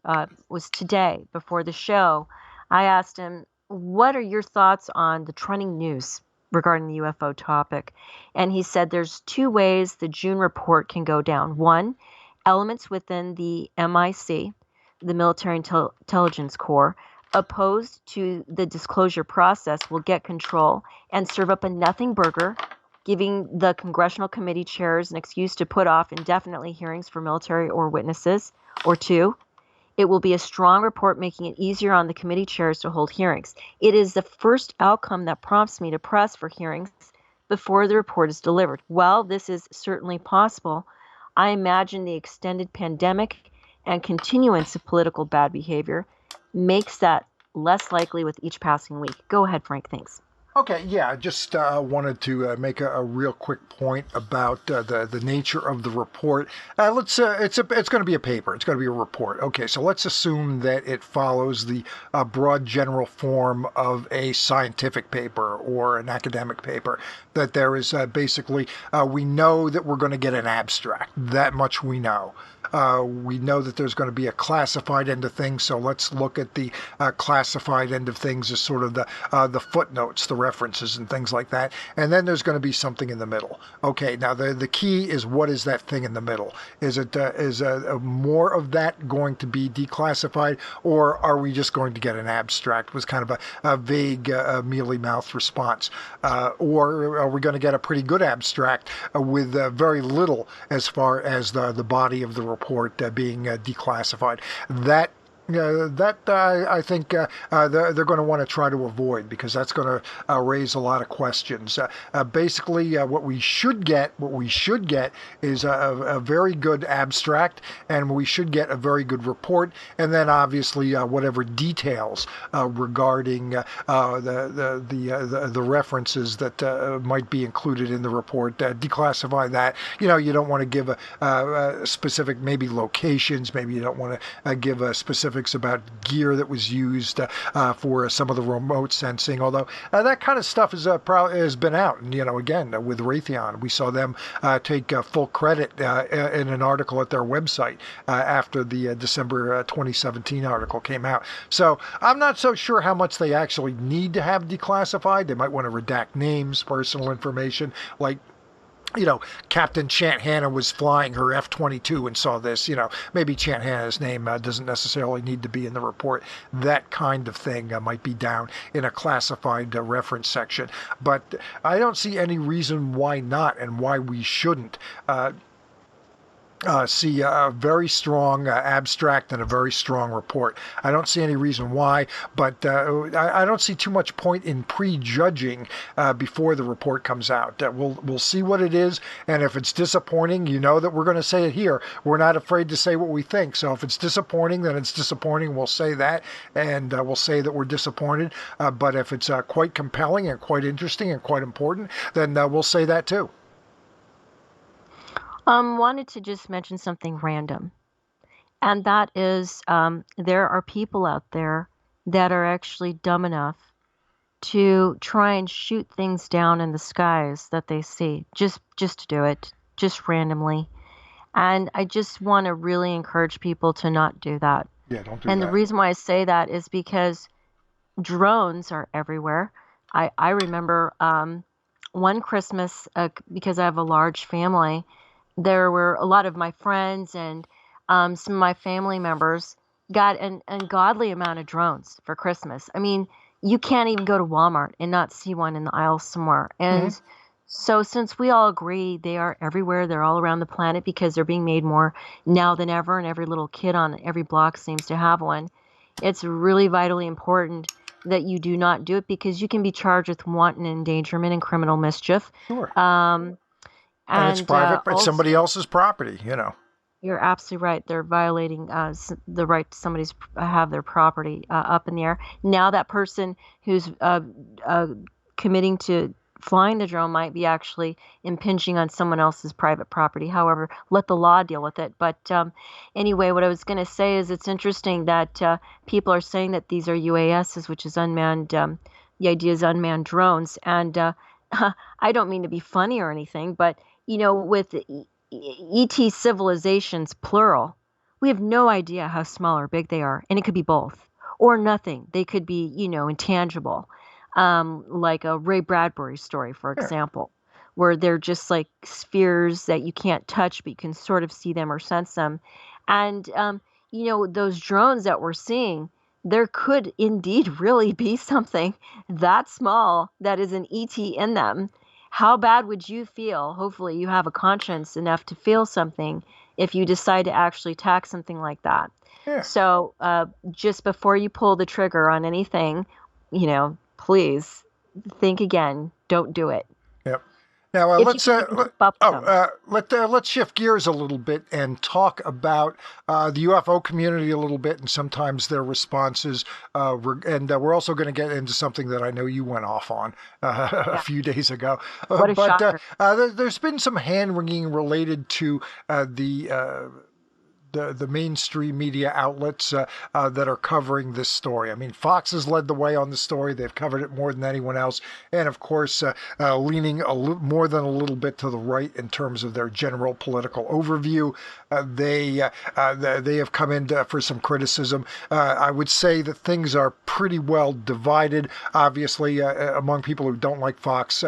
Speaker 2: was today before the show, I asked him, what are your thoughts on the trending news regarding the UFO topic? And he said there's two ways the June report can go down. One, elements within the MIC, the Military Intelligence Corps, opposed to the disclosure process will get control and serve up a nothing burger, giving the congressional committee chairs an excuse to put off indefinitely hearings for military or witnesses. Or two, it will be a strong report making it easier on the committee chairs to hold hearings. It is the first outcome that prompts me to press for hearings before the report is delivered. While this is certainly possible, I imagine the extended pandemic and continuance of political bad behavior makes that less likely with each passing week. Go ahead, Frank. Thanks.
Speaker 1: Okay, yeah, I just wanted to make a real quick point about the nature of the report. It's going to be a paper. It's going to be a report. Okay, so let's assume that it follows the broad general form of a scientific paper or an academic paper. That there is basically, we know that we're going to get an abstract. That much we know. We know that there's going to be a classified end of things, so let's look at the classified end of things as sort of the footnotes, the references and things like that. And then there's going to be something in the middle. Okay, now the key is, what is that thing in the middle? Is it more of that going to be declassified, or are we just going to get an abstract? Was kind of a vague, mealy-mouthed response. Or are we going to get a pretty good abstract with very little as far as the body of the report being declassified? That I think they're going to want to try to avoid, because that's going to raise a lot of questions. Basically, what we should get is a very good abstract, and we should get a very good report, and then obviously whatever details regarding the references that might be included in the report. Declassify that. You don't want to give a specific, maybe locations. Maybe you don't want to give specifics about gear that was used for some of the remote sensing. Although that kind of stuff has been out. And again, with Raytheon, we saw them take full credit in an article at their website after the December 2017 article came out. So I'm not so sure how much they actually need to have declassified. They might want to redact names, personal information, like Captain Chant was flying her F-22 and saw this. Maybe Chant Hannah's name doesn't necessarily need to be in the report. That kind of thing might be down in a classified reference section. But I don't see any reason why not, and why we shouldn't see a very strong abstract and a very strong report. I don't see any reason why, but I don't see too much point in prejudging before the report comes out. We'll see what it is, and if it's disappointing, that we're going to say it here. We're not afraid to say what we think. So if it's disappointing, then it's disappointing. We'll say that, and we'll say that we're disappointed. But if it's quite compelling and quite interesting and quite important, then we'll say that too.
Speaker 2: Wanted to just mention something random, and that is there are people out there that are actually dumb enough to try and shoot things down in the skies that they see, just to do it, just randomly. And I just want to really encourage people to not do that.
Speaker 1: Yeah, don't do
Speaker 2: and
Speaker 1: that.
Speaker 2: The reason why I say that is because drones are everywhere. I remember one Christmas, because I have a large family, there were a lot of my friends and some of my family members got an ungodly amount of drones for Christmas. I mean, you can't even go to Walmart and not see one in the aisle somewhere. And so since we all agree they are everywhere, they're all around the planet because they're being made more now than ever, and every little kid on every block seems to have one, it's really vitally important that you do not do it, because you can be charged with wanton endangerment and criminal mischief.
Speaker 1: Sure.
Speaker 2: And
Speaker 1: it's private, but somebody else's property,
Speaker 2: You're absolutely right. They're violating the right to somebody's have their property up in the air. Now that person who's committing to flying the drone might be actually impinging on someone else's private property. However, let the law deal with it. But anyway, what I was going to say is it's interesting that people are saying that these are UASs, which is unmanned. The idea is unmanned drones. And I don't mean to be funny or anything, but with ET civilizations, plural, we have no idea how small or big they are. And it could be both or nothing. They could be, intangible, like a Ray Bradbury story, for example, where they're just like spheres that you can't touch, but you can sort of see them or sense them. And, those drones that we're seeing, there could indeed really be something that small that is an ET in them. How bad would you feel? Hopefully you have a conscience enough to feel something if you decide to actually attack something like that.
Speaker 1: Yeah.
Speaker 2: So just before you pull the trigger on anything, please think again. Don't do it.
Speaker 1: Yep. Now let's shift gears a little bit and talk about the UFO community a little bit, and sometimes their responses. And we're also going to get into something that I know you went off on a few days ago.
Speaker 2: What a shocker.
Speaker 1: There's been some hand wringing related to the mainstream media outlets that are covering this story. I mean, Fox has led the way on the story. They've covered it more than anyone else. And of course, leaning more than a little bit to the right in terms of their general political overview. They have come in for some criticism. I would say that things are pretty well divided, obviously, among people who don't like Fox.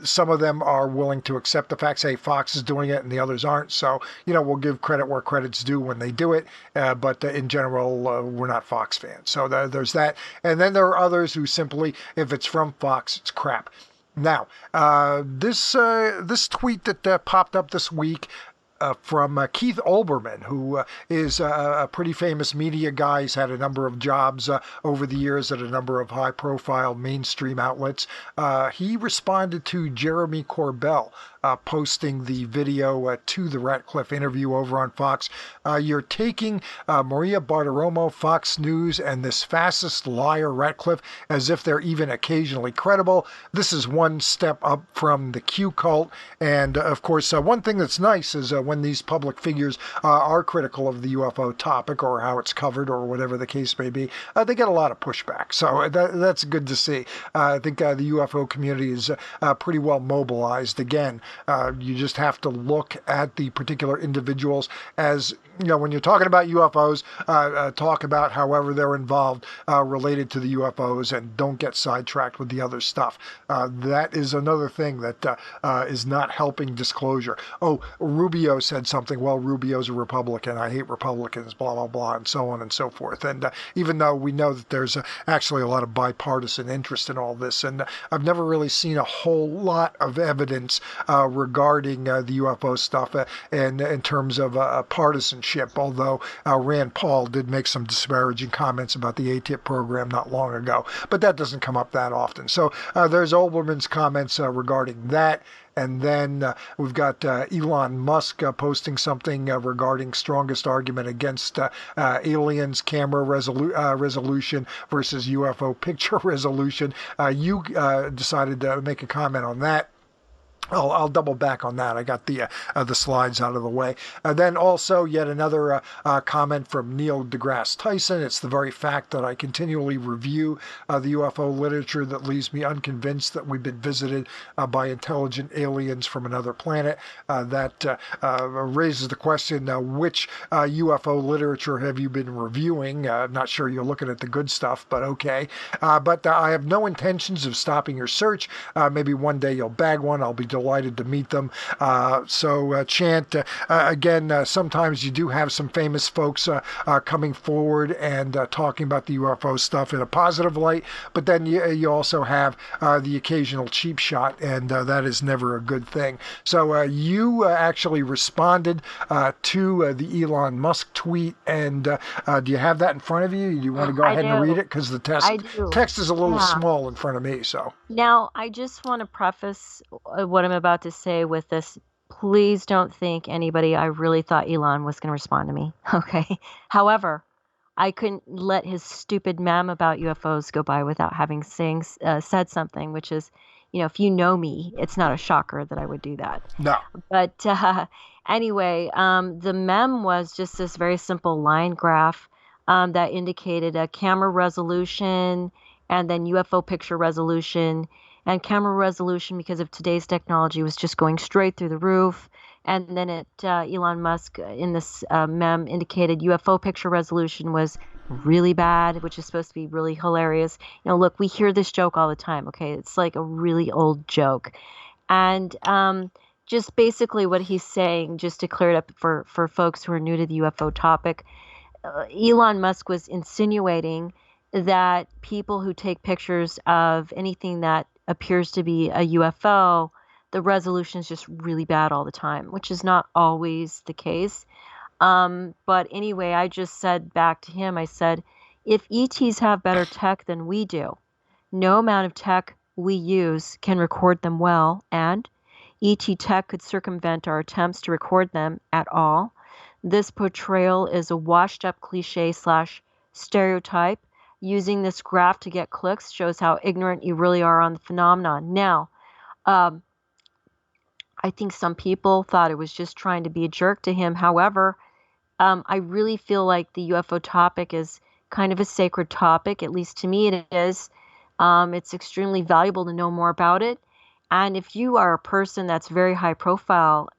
Speaker 1: Some of them are willing to accept the fact, say Fox is doing it and the others aren't. So, we'll give credit where credit's due when they do it. But in general, we're not Fox fans. So there's that. And then there are others who simply, if it's from Fox, it's crap. Now, this tweet that popped up this week, from Keith Olbermann, who is a pretty famous media guy. He's had a number of jobs over the years at a number of high-profile mainstream outlets. He responded to Jeremy Corbell posting the video to the Ratcliffe interview over on Fox. You're taking Maria Bartiromo, Fox News, and this fascist liar Ratcliffe as if they're even occasionally credible. This is one step up from the Q cult. And of course, one thing that's nice is when these public figures are critical of the UFO topic or how it's covered or whatever the case may be, they get a lot of pushback. So that's good to see. I think the UFO community is pretty well mobilized. Again, you just have to look at the particular individuals as, when you're talking about UFOs, talk about however they're involved related to the UFOs and don't get sidetracked with the other stuff. That is another thing that is not helping disclosure. Oh, Rubio said something. Well, Rubio's a Republican. I hate Republicans, blah, blah, blah, and so on and so forth. And even though we know that there's actually a lot of bipartisan interest in all this, and I've never really seen a whole lot of evidence regarding the UFO stuff and in terms of partisanship, although Rand Paul did make some disparaging comments about the ATIP program not long ago. But that doesn't come up that often. So there's Olbermann's comments regarding that. And then we've got Elon Musk posting something regarding strongest argument against aliens camera resolution versus UFO picture resolution. You decided to make a comment on that. I'll double back on that. I got the slides out of the way. Then also yet another comment from Neil deGrasse Tyson. It's the very fact that I continually review the UFO literature that leaves me unconvinced that we've been visited by intelligent aliens from another planet. That raises the question, which UFO literature have you been reviewing? Not sure you're looking at the good stuff, but okay. But I have no intentions of stopping your search. Maybe one day you'll bag one. I'll be delighted to meet them. So Chant, again, sometimes you do have some famous folks coming forward and talking about the UFO stuff in a positive light, but then you also have the occasional cheap shot, and that is never a good thing. So you actually responded to the Elon Musk tweet, and do you have that in front of you? Do you want to go ahead and read it? Because the text is a little small in front of me. So
Speaker 2: now I just want to preface what I'm about to say with this. Please don't think anybody, I really thought Elon was going to respond to me. Okay. However, I couldn't let his stupid meme about UFOs go by without having said something, which is, if you know me, it's not a shocker that I would do that.
Speaker 1: No.
Speaker 2: But anyway, the meme was just this very simple line graph that indicated a camera resolution and then UFO picture resolution. And camera resolution, because of today's technology, was just going straight through the roof. And then Elon Musk in this meme indicated UFO picture resolution was really bad, which is supposed to be really hilarious. Look, we hear this joke all the time, okay? It's like a really old joke. And just basically what he's saying, just to clear it up for folks who are new to the UFO topic, Elon Musk was insinuating that people who take pictures of anything that appears to be a UFO, the resolution is just really bad all the time, which is not always the case. But anyway, I just said back to him, I said, if ETs have better tech than we do, no amount of tech we use can record them well, and ET tech could circumvent our attempts to record them at all. This portrayal is a washed-up cliche/stereotype. Using this graph to get clicks shows how ignorant you really are on the phenomenon. Now, I think some people thought it was just trying to be a jerk to him. However, I really feel like the UFO topic is kind of a sacred topic. At least to me it is. It's extremely valuable to know more about it. And if you are a person that's very high profile,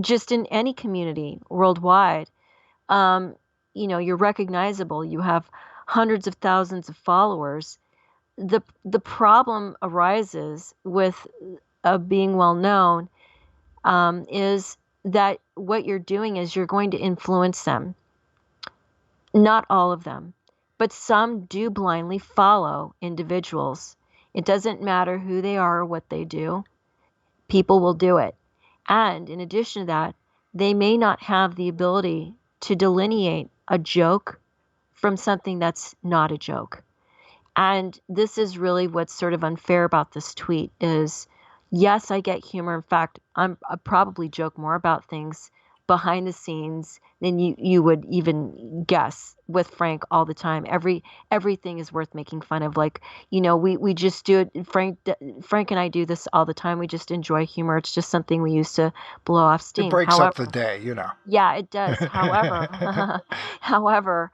Speaker 2: just in any community worldwide, you're recognizable. You have hundreds of thousands of followers. The problem arises with being well known is that what you're doing is you're going to influence them. Not all of them, but some do blindly follow individuals. It doesn't matter who they are or what they do. People will do it. And in addition to that, they may not have the ability to delineate a joke from something that's not a joke. And this is really what's sort of unfair about this tweet is, yes, I get humor. In fact, I probably joke more about things behind the scenes than you would even guess with Frank all the time. Everything is worth making fun of. Like, we just do it. Frank and I do this all the time. We just enjoy humor. It's just something we use to blow off steam.
Speaker 1: It breaks up the day,
Speaker 2: Yeah, it does. However,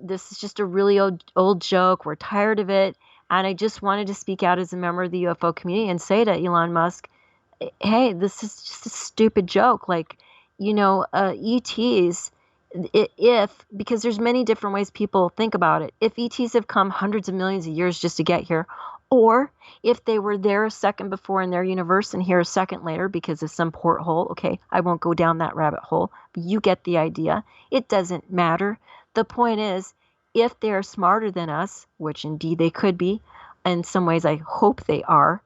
Speaker 2: this is just a really old joke. We're tired of it. And I just wanted to speak out as a member of the UFO community and say to Elon Musk, hey, this is just a stupid joke. Like, ETs, because there's many different ways people think about it. If ETs have come hundreds of millions of years just to get here, or if they were there a second before in their universe and here a second later because of some porthole, okay, I won't go down that rabbit hole, but you get the idea. It doesn't matter. The point is, if they're smarter than us, which indeed they could be, in some ways I hope they are,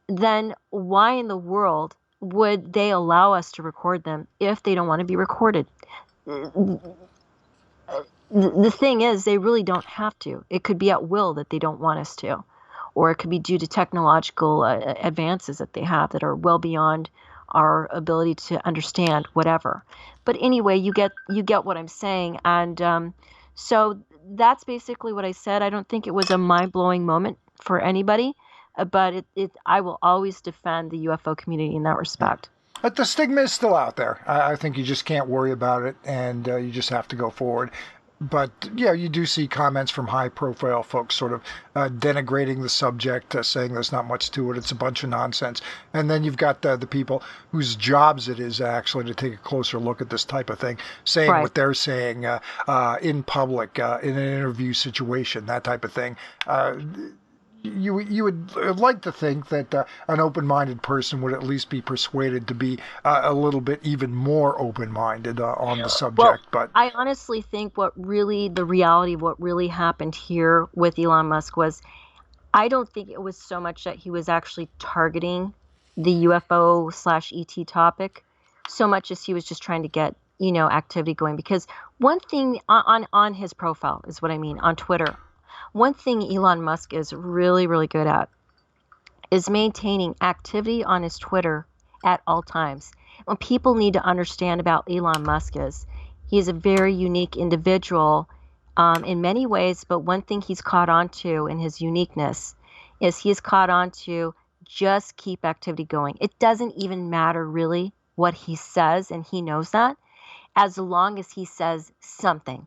Speaker 2: then why in the world would they allow us to record them if they don't want to be recorded? The thing is, they really don't have to. It could be at will that they don't want us to, or it could be due to technological advances that they have that are well beyond our ability to understand, whatever. But anyway, you get what I'm saying, and so that's basically what I said. I don't think it was a mind-blowing moment for anybody, but I will always defend the UFO community in that respect.
Speaker 1: But the stigma is still out there. I think you just can't worry about it, and you just have to go forward. But, yeah, you do see comments from high-profile folks sort of denigrating the subject, saying there's not much to it, it's a bunch of nonsense. And then you've got the people whose jobs it is actually to take a closer look at this type of thing, saying what they're saying in public, in an interview situation, that type of thing. You would like to think that an open-minded person would at least be persuaded to be a little bit even more open-minded on the subject. But
Speaker 2: I honestly think the reality of what really happened here with Elon Musk was, I don't think it was so much that he was actually targeting the UFO/ET topic, so much as he was just trying to get activity going. Because one thing on his profile is what I mean on Twitter. One thing Elon Musk is really, really good at is maintaining activity on his Twitter at all times. What people need to understand about Elon Musk is he's a very unique individual in many ways, but one thing he's caught on to in his uniqueness is he's caught on to just keep activity going. It doesn't even matter really what he says, and he knows that, as long as he says something.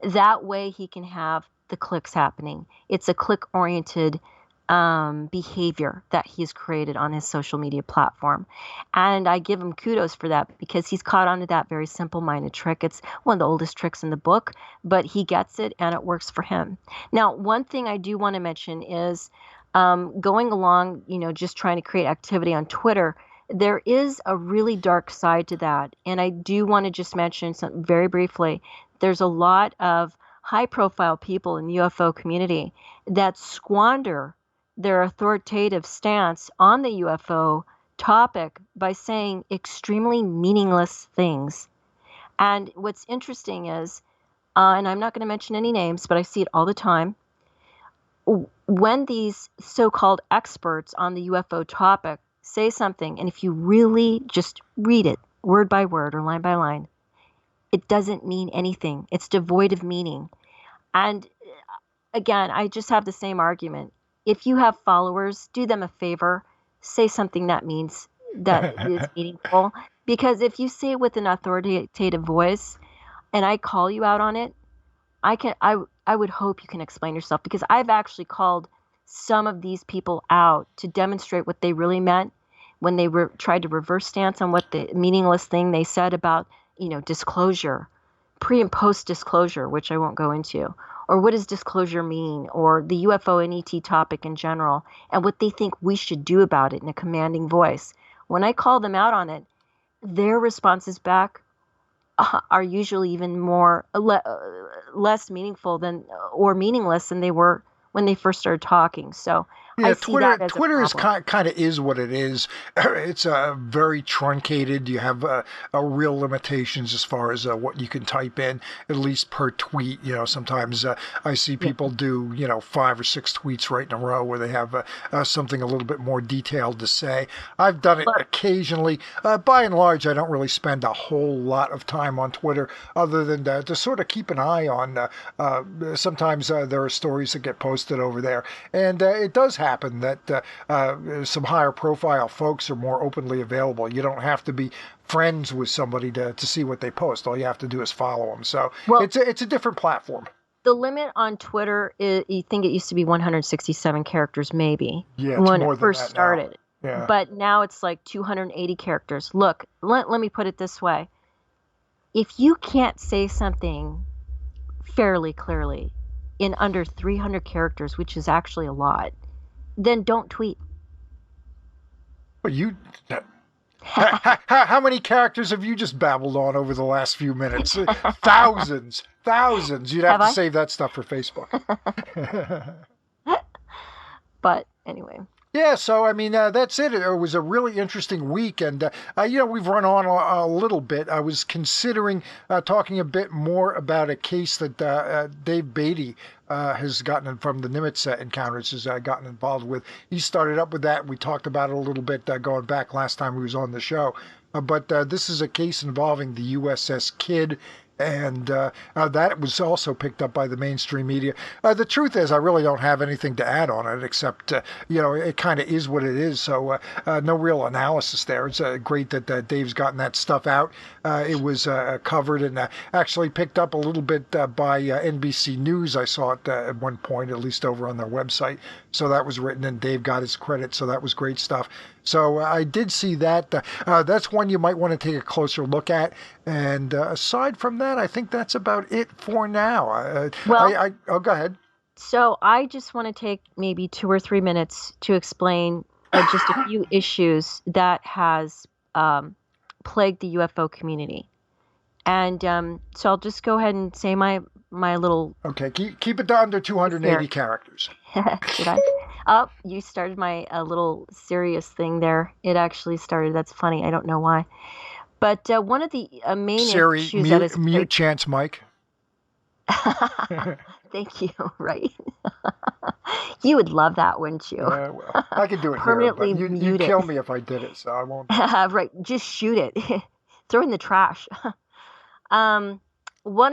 Speaker 2: That way he can have the clicks happening. It's a click-oriented behavior that he's created on his social media platform. And I give him kudos for that because he's caught on to that very simple-minded trick. It's one of the oldest tricks in the book, but he gets it and it works for him. Now, one thing I do want to mention is going along, just trying to create activity on Twitter, there is a really dark side to that. And I do want to just mention something very briefly. There's a lot of high-profile people in the UFO community that squander their authoritative stance on the UFO topic by saying extremely meaningless things. And what's interesting is, and I'm not going to mention any names, but I see it all the time, when these so-called experts on the UFO topic say something, and if you really just read it word by word or line by line, it doesn't mean anything. It's devoid of meaning. And again, I just have the same argument. If you have followers, do them a favor, say something that is meaningful. Because if you say it with an authoritative voice and I call you out on it, I would hope you can explain yourself, because I've actually called some of these people out to demonstrate what they really meant when they tried to reverse stance on what the meaningless thing they said about disclosure, pre and post disclosure, which I won't go into, or what does disclosure mean, or the UFO and ET topic in general, and what they think we should do about it in a commanding voice. When I call them out on it, their responses back are usually even less meaningful or meaningless than they were when they first started talking. So
Speaker 1: Yeah,
Speaker 2: I see that as
Speaker 1: Twitter
Speaker 2: a
Speaker 1: is
Speaker 2: problem.
Speaker 1: kind of is what it is. It's very truncated. You have real limitations as far as what you can type in, at least per tweet. Sometimes I see people do 5 or 6 tweets right in a row where they have something a little bit more detailed to say. I've done it occasionally. By and large, I don't really spend a whole lot of time on Twitter, other than to sort of keep an eye on. Sometimes there are stories that get posted over there, and it does happen that some higher profile folks are more openly available. You don't have to be friends with somebody to see what they post. All you have to do is follow them. So it's a different platform.
Speaker 2: The limit on Twitter is, you think it used to be 167 characters, maybe,
Speaker 1: Yeah, it's
Speaker 2: when
Speaker 1: more
Speaker 2: it
Speaker 1: than
Speaker 2: first
Speaker 1: that
Speaker 2: started.
Speaker 1: now. Yeah.
Speaker 2: But now it's like 280 characters. Look, let me put it this way. If you can't say something fairly clearly in under 300 characters, which is actually a lot, then don't tweet.
Speaker 1: But how many characters have you just babbled on over the last few minutes? Thousands. You'd have to save that stuff for Facebook.
Speaker 2: But anyway.
Speaker 1: Yeah, so I mean, that's it. It was a really interesting week, and we've run on a little bit. I was considering talking a bit more about a case that Dave Beatty has gotten from the Nimitz encounters, has gotten involved with. He started up with that. We talked about it a little bit going back last time he was on the show. But this is a case involving the USS Kidd. And that was also picked up by the mainstream media. The truth is, I really don't have anything to add on it, except, it kind of is what it is. So no real analysis there. It's great that Dave's gotten that stuff out. It was covered and actually picked up a little bit by NBC News. I saw it at one point, at least over on their website. So that was written, and Dave got his credit. So that was great stuff. So I did see that. That's one you might want to take a closer look at. And aside from that, I think that's about it for now. Go ahead.
Speaker 2: So I just want to take maybe 2 or 3 minutes to explain just a few issues that has plagued the UFO community. And so I'll just go ahead and say my little...
Speaker 1: Okay, keep it down to 280 characters.
Speaker 2: Should I? Oh, you started my little serious thing there. It actually started. That's funny. I don't know why. But one of the main issues that is...
Speaker 1: mute Chant's mic.
Speaker 2: Thank you. Right. You would love that, wouldn't you?
Speaker 1: Yeah, well, I could do it
Speaker 2: Permanently
Speaker 1: here, but you'd kill me if I did it, so I won't.
Speaker 2: Right. Just shoot it. Throw it in the trash. One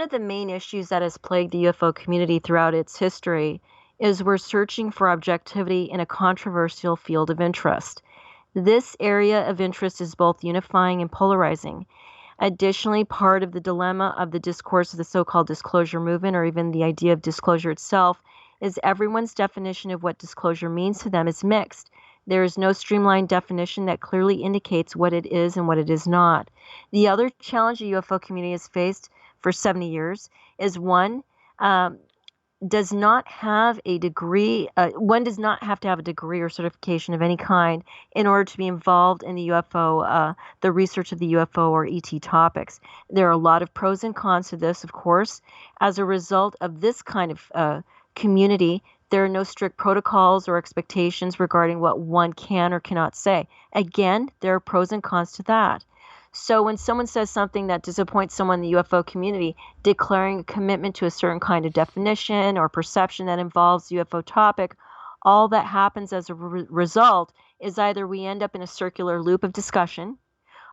Speaker 2: of the main issues that has plagued the UFO community throughout its history is we're searching for objectivity in a controversial field of interest. This area of interest is both unifying and polarizing. Additionally, part of the dilemma of the discourse of the so-called disclosure movement, or even the idea of disclosure itself, is everyone's definition of what disclosure means to them is mixed. There is no streamlined definition that clearly indicates what it is and what it is not. The other challenge the UFO community has faced for 70 years is one does not have a degree, one does not have to have a degree or certification of any kind in order to be involved in the UFO, the research of the UFO or ET topics. There are a lot of pros and cons to this, of course. As a result of this kind of community, there are no strict protocols or expectations regarding what one can or cannot say. Again, there are pros and cons to that. So when someone says something that disappoints someone in the UFO community, declaring a commitment to a certain kind of definition or perception that involves the UFO topic, all that happens as a result is either we end up in a circular loop of discussion,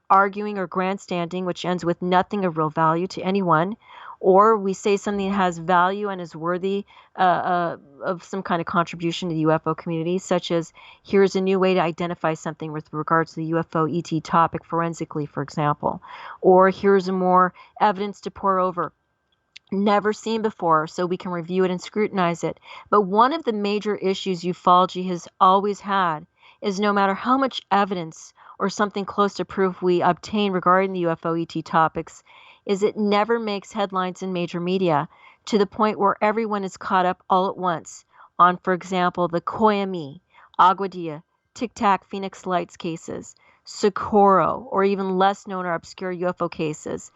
Speaker 2: arguing or grandstanding, which ends with nothing of real value to anyone, or we say something that has value and is worthy of some kind of contribution to the UFO community, such as here's a new way to identify something with regards to the UFO ET topic forensically, for example, or here's a more evidence to pour over, never seen before, so we can review it and scrutinize it. But one of the major issues ufology has always had is no matter how much evidence or something close to proof we obtain regarding the UFO ET topics, is it never makes headlines in major media to the point where everyone is caught up all at once on, for example, the Koyami, Aguadilla, Tic Tac Phoenix Lights cases, Socorro, or even less known or obscure UFO cases.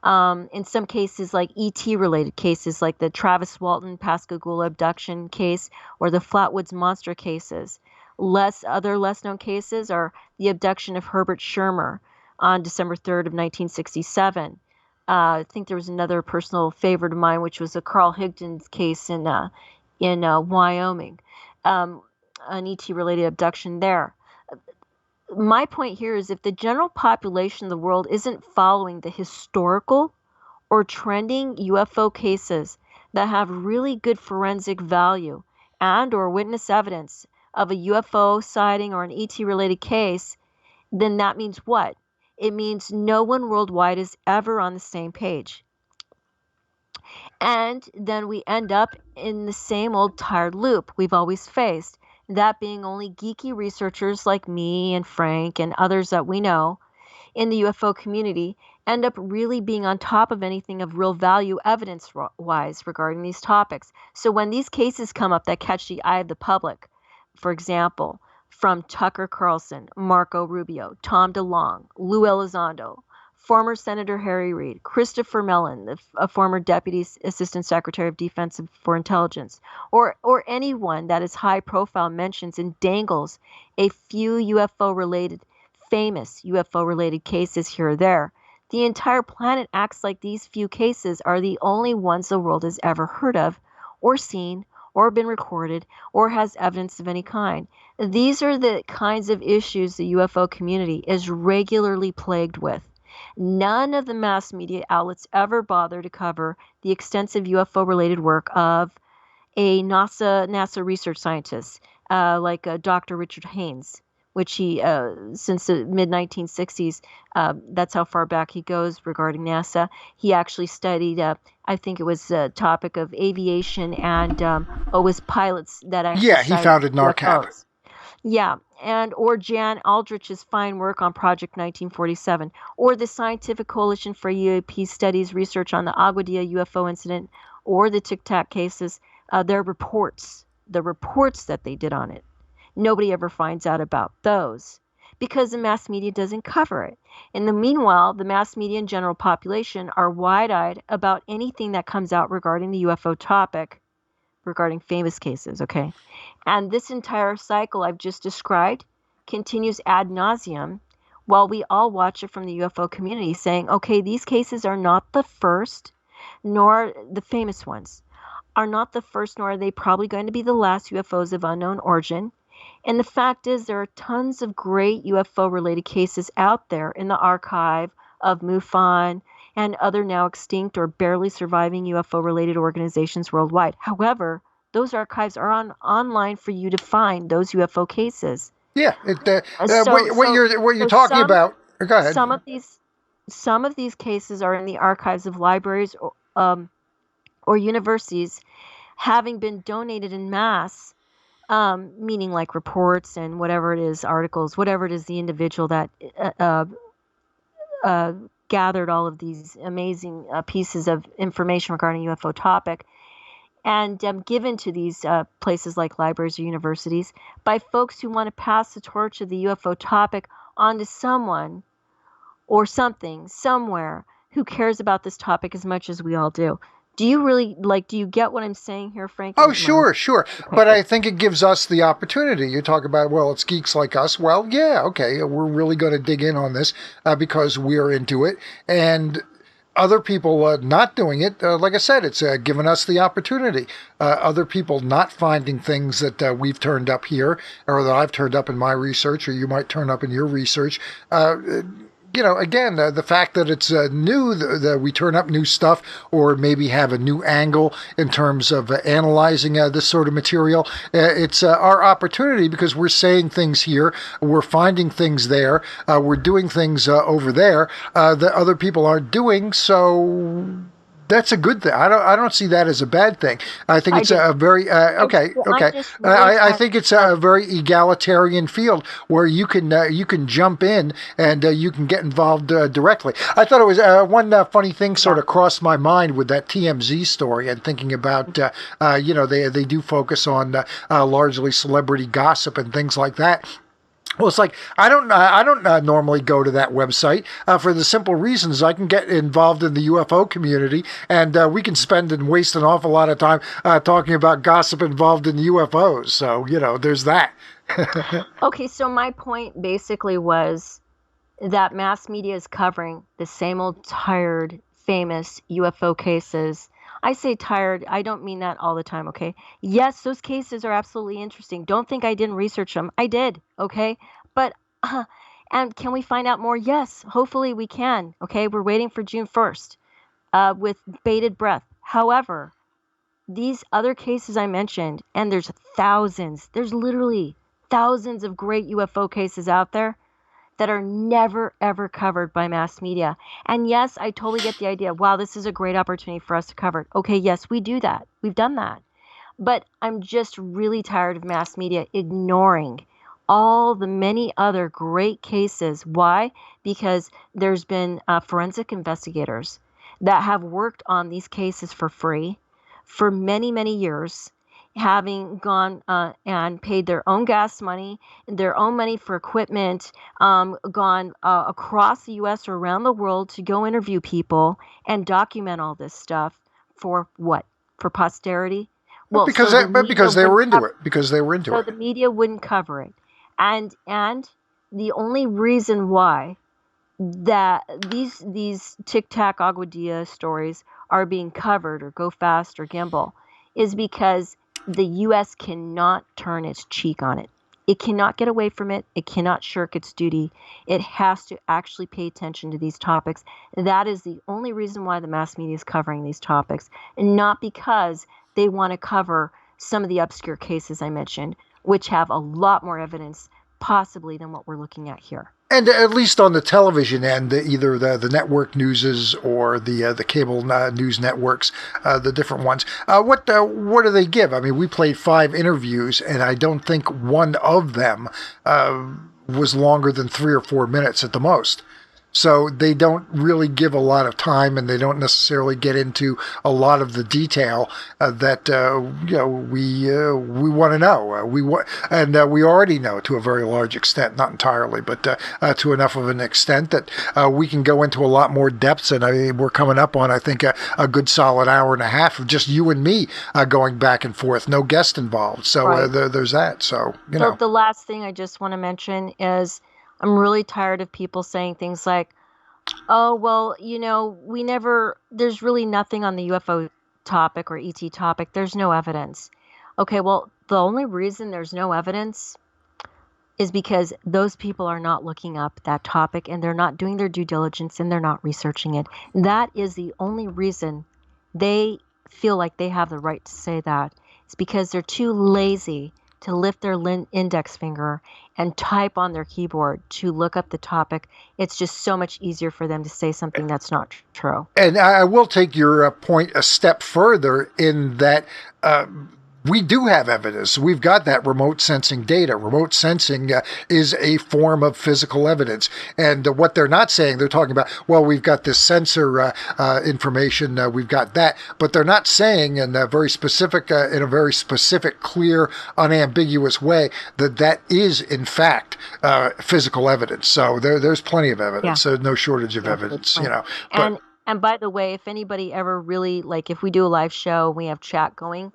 Speaker 2: In some cases, like ET-related cases, like the Travis Walton Pascagoula abduction case or the Flatwoods Monster cases. Other less-known cases are the abduction of Herbert Schirmer on December 3rd of 1967. I think there was another personal favorite of mine, which was a Carl Higdon's case in Wyoming, an ET-related abduction there. My point here is if the general population of the world isn't following the historical or trending UFO cases that have really good forensic value and or witness evidence of a UFO sighting or an ET-related case, then that means what? It means no one worldwide is ever on the same page. And then we end up in the same old tired loop we've always faced. That being only geeky researchers like me and Frank and others that we know in the UFO community end up really being on top of anything of real value evidence-wise regarding these topics. So when these cases come up that catch the eye of the public, for example, from Tucker Carlson, Marco Rubio, Tom DeLonge, Lou Elizondo, former Senator Harry Reid, Christopher Mellon, a former Deputy Assistant Secretary of Defense for Intelligence, or anyone that is high profile mentions and dangles a few famous UFO-related cases here or there, the entire planet acts like these few cases are the only ones the world has ever heard of, or seen, or been recorded, or has evidence of any kind. These are the kinds of issues the UFO community is regularly plagued with. None of the mass media outlets ever bother to cover the extensive UFO-related work of a NASA research scientist like Dr. Richard Haynes, which he, since the mid-1960s, that's how far back he goes regarding NASA. He actually studied, I think it was a topic of aviation and it was pilots that actually
Speaker 1: he founded NARCAP.
Speaker 2: UFOs. Yeah, or Jan Aldrich's fine work on Project 1947, or the Scientific Coalition for UAP Studies research on the Aguadilla UFO incident, or the Tic Tac cases, their reports, the reports that they did on it. Nobody ever finds out about those because the mass media doesn't cover it. In the meanwhile, the mass media and general population are wide-eyed about anything that comes out regarding the UFO topic, regarding famous cases, okay? And this entire cycle I've just described continues ad nauseum while we all watch it from the UFO community saying, okay, these cases are not the first, nor the famous ones, are not the first, nor are they probably going to be the last UFOs of unknown origin. And the fact is there are tons of great UFO-related cases out there in the archive of MUFON and other now extinct or barely surviving UFO-related organizations worldwide. However, those archives are online for you to find those UFO cases.
Speaker 1: Yeah, what you're talking about. Go ahead.
Speaker 2: Some of these cases are in the archives of libraries or universities, having been donated in mass, meaning like reports and whatever it is, articles, whatever it is, the individual that gathered all of these amazing pieces of information regarding UFO topic, and given to these places like libraries or universities by folks who want to pass the torch of the UFO topic onto someone or something somewhere who cares about this topic as much as we all do. Do you get what I'm saying here, Frank?
Speaker 1: Oh, sure. Okay. But I think it gives us the opportunity. You talk about, well, it's geeks like us. Well, yeah, okay, we're really going to dig in on this because we're into it. And other people not doing it, like I said, it's given us the opportunity. Other people not finding things that we've turned up here, or that I've turned up in my research, or you might turn up in your research. Again, the fact that it's new, that we turn up new stuff, or maybe have a new angle in terms of analyzing this sort of material, it's our opportunity because we're saying things here, we're finding things there, we're doing things over there that other people aren't doing, so that's a good thing. I don't see that as a bad thing. I think it's a very okay. I think it's a very egalitarian field where you can jump in and you can get involved directly. I thought it was one funny thing sort of crossed my mind with that TMZ story and thinking about they do focus on largely celebrity gossip and things like that. Well, it's like I don't normally go to that website for the simple reasons I can get involved in the UFO community, and we can spend and waste an awful lot of time talking about gossip involved in the UFOs. So there's that.
Speaker 2: Okay, so my point basically was that mass media is covering the same old tired, famous UFO cases. I say tired, I don't mean that all the time, okay? Yes, those cases are absolutely interesting. Don't think I didn't research them. I did, okay? But, and can we find out more? Yes, hopefully we can, okay? We're waiting for June 1st with bated breath. However, these other cases I mentioned, and there's literally thousands of great UFO cases out there that are never, ever covered by mass media. And yes, I totally get the idea. Wow, this is a great opportunity for us to cover it. Okay, yes, we do that. We've done that. But I'm just really tired of mass media ignoring all the many other great cases. Why? Because there's been forensic investigators that have worked on these cases for free for many, many years, having gone and paid their own gas money, their own money for equipment, gone across the U.S. or around the world to go interview people and document all this stuff for what? For posterity? Well,
Speaker 1: because they were into it. Because they were into it.
Speaker 2: So the media wouldn't cover it, and the only reason why that these Tic Tac Aguadilla stories are being covered, or Go Fast or Gimbal, is because the U.S. cannot turn its cheek on it. It cannot get away from it. It cannot shirk its duty. It has to actually pay attention to these topics. That is the only reason why the mass media is covering these topics, and not because they want to cover some of the obscure cases I mentioned, which have a lot more evidence possibly than what we're looking at here.
Speaker 1: And at least on the television end, either the network newses or the cable news networks, the different ones, what do they give? I mean, we played 5 interviews, and I don't think one of them was longer than 3 or 4 minutes at the most. So they don't really give a lot of time, and they don't necessarily get into a lot of the detail that we want to know. We already know to a very large extent, not entirely, but to enough of an extent that we can go into a lot more depths. And I mean, we're coming up on, I think, a good solid hour and a half of just you and me going back and forth, no guest involved. So
Speaker 2: right.
Speaker 1: There's that. So
Speaker 2: The last thing I just want to mention is, I'm really tired of people saying things like, oh, well, there's really nothing on the UFO topic or ET topic. There's no evidence. Okay, well, the only reason there's no evidence is because those people are not looking up that topic, and they're not doing their due diligence, and they're not researching it. That is the only reason they feel like they have the right to say that. It's because they're too lazy to lift their index finger and type on their keyboard to look up the topic. It's just so much easier for them to say something that's not true.
Speaker 1: And I will take your point a step further in that we do have evidence. We've got that remote sensing data. Remote sensing is a form of physical evidence. And what they're not saying, they're talking about, well, we've got this sensor information, we've got that, but they're not saying in a very specific, clear, unambiguous way that is in fact physical evidence. So there's plenty of evidence.
Speaker 2: Yeah.
Speaker 1: There's no shortage of evidence,
Speaker 2: And by the way, if anybody ever really, like if we do a live show, we have chat going,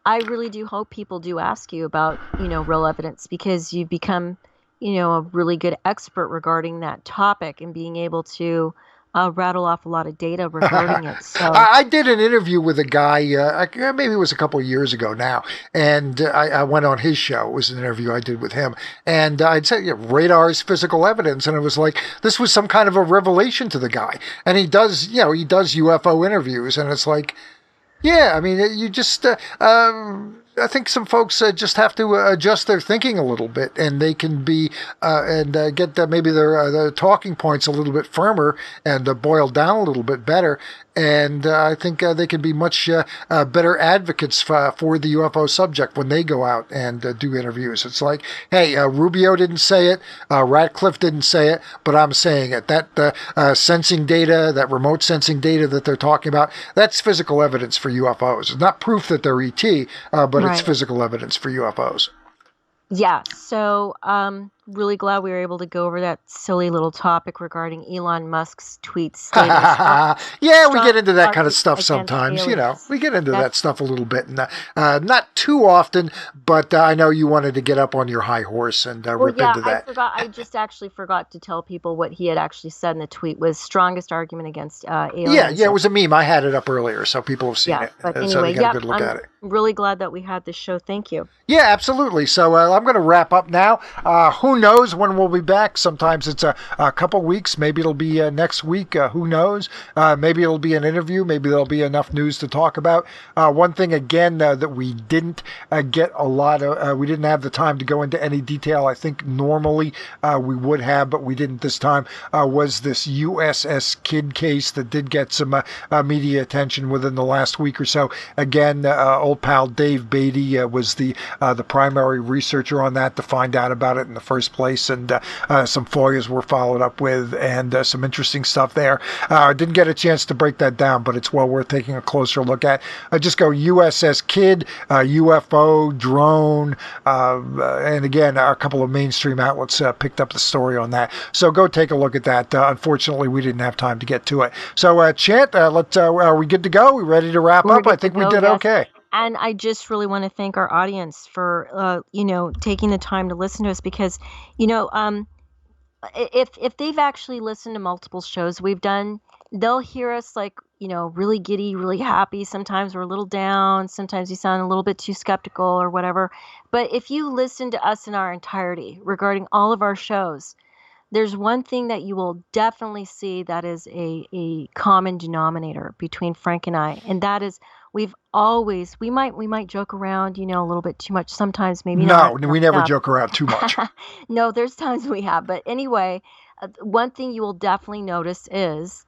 Speaker 2: I really do hope people do ask you about, real evidence, because you've become, a really good expert regarding that topic and being able to rattle off a lot of data regarding it. So
Speaker 1: I did an interview with a guy, maybe it was a couple of years ago now, and I went on his show. It was an interview I did with him, and I'd say radar is physical evidence, and it was like this was some kind of a revelation to the guy. And he does UFO interviews, and it's like, yeah, I mean, you just, I think some folks just have to adjust their thinking a little bit, and they can be, get maybe their talking points a little bit firmer and boiled down a little bit better. And I think they can be much better advocates for the UFO subject when they go out and do interviews. It's like, hey, Rubio didn't say it, Ratcliffe didn't say it, but I'm saying it. That sensing data, that remote sensing data that they're talking about, that's physical evidence for UFOs. It's not proof that they're ET, but
Speaker 2: Right.
Speaker 1: It's physical evidence for UFOs.
Speaker 2: Yeah, so really glad we were able to go over that silly little topic regarding Elon Musk's tweets stating
Speaker 1: Yeah, we
Speaker 2: strong
Speaker 1: get into that kind of
Speaker 2: argument
Speaker 1: stuff
Speaker 2: against
Speaker 1: sometimes.
Speaker 2: aliens.
Speaker 1: We get into that
Speaker 2: That's
Speaker 1: stuff a little bit, and not too often. But I know you wanted to get up on your high horse and
Speaker 2: Well,
Speaker 1: rip
Speaker 2: yeah,
Speaker 1: into that.
Speaker 2: I just actually forgot to tell people what he had actually said in the tweet was strongest argument against aliens.
Speaker 1: Yeah, it was a meme. I had it up earlier, so people have seen
Speaker 2: Yeah,
Speaker 1: it,
Speaker 2: but
Speaker 1: and so they
Speaker 2: anyway,
Speaker 1: got a
Speaker 2: yep,
Speaker 1: good look
Speaker 2: I'm
Speaker 1: at it.
Speaker 2: really glad that we had this show. Thank you.
Speaker 1: Yeah, absolutely. So I'm going to wrap up now. Who knows when we'll be back? Sometimes it's a couple weeks. Maybe it'll be next week. Who knows? Maybe it'll be an interview. Maybe there'll be enough news to talk about. One thing, again, that we didn't get a lot of, we didn't have the time to go into any detail. I think normally we would have, but we didn't this time, was this USS Kidd case that did get some media attention within the last week or so. Again, old pal Dave Beatty was the primary researcher on that to find out about it in the first place, and some FOIAs were followed up with, and some interesting stuff there. Didn't get a chance to break that down, but it's well worth taking a closer look at. Just go USS Kidd, UFO, drone, and again, a couple of mainstream outlets picked up the story on that. So go take a look at that. Unfortunately, we didn't have time to get to it. So, Chant, are we good to go? We ready to wrap up? I think we did okay.
Speaker 2: And I just really want to thank our audience for, taking the time to listen to us because, if they've actually listened to multiple shows we've done, they'll hear us really giddy, really happy. Sometimes we're a little down. Sometimes you sound a little bit too skeptical or whatever. But if you listen to us in our entirety regarding all of our shows, there's one thing that you will definitely see that is a common denominator between Frank and I, and that is we might joke around, a little bit too much sometimes, maybe not.
Speaker 1: No, we never joke around too much.
Speaker 2: No, there's times we have, but anyway, one thing you will definitely notice is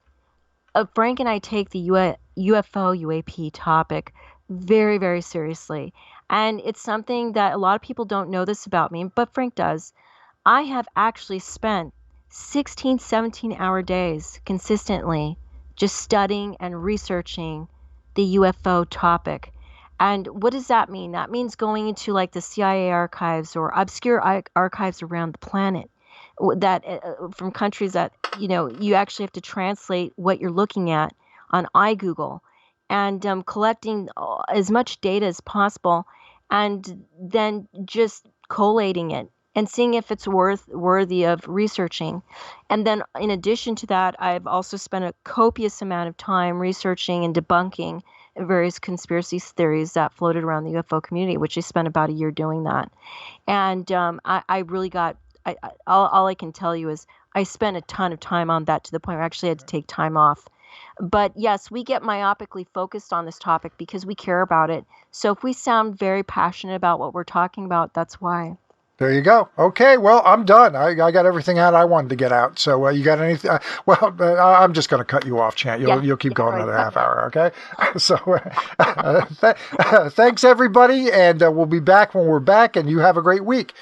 Speaker 2: Frank and I take the UFO UAP topic very, very seriously, and it's something that a lot of people don't know this about me, but Frank does. I have actually spent 16, 17-hour days consistently just studying and researching the UFO topic. And what does that mean? That means going into like the CIA archives or obscure archives around the planet that from countries that, you actually have to translate what you're looking at on iGoogle and collecting as much data as possible and then just collating it and seeing if it's worthy of researching. And then in addition to that, I've also spent a copious amount of time researching and debunking various conspiracy theories that floated around the UFO community, which I spent about a year doing that. And I really got, all I can tell you is I spent a ton of time on that to the point where I actually had to take time off. But yes, we get myopically focused on this topic because we care about it. So if we sound very passionate about what we're talking about, that's why.
Speaker 1: There you go. Okay, well, I'm done. I got everything out I wanted to get out. So you got anything? I'm just going to cut you off, Chant. You'll keep going another half hour, okay? So thanks, everybody, and we'll be back when we're back, and you have a great week.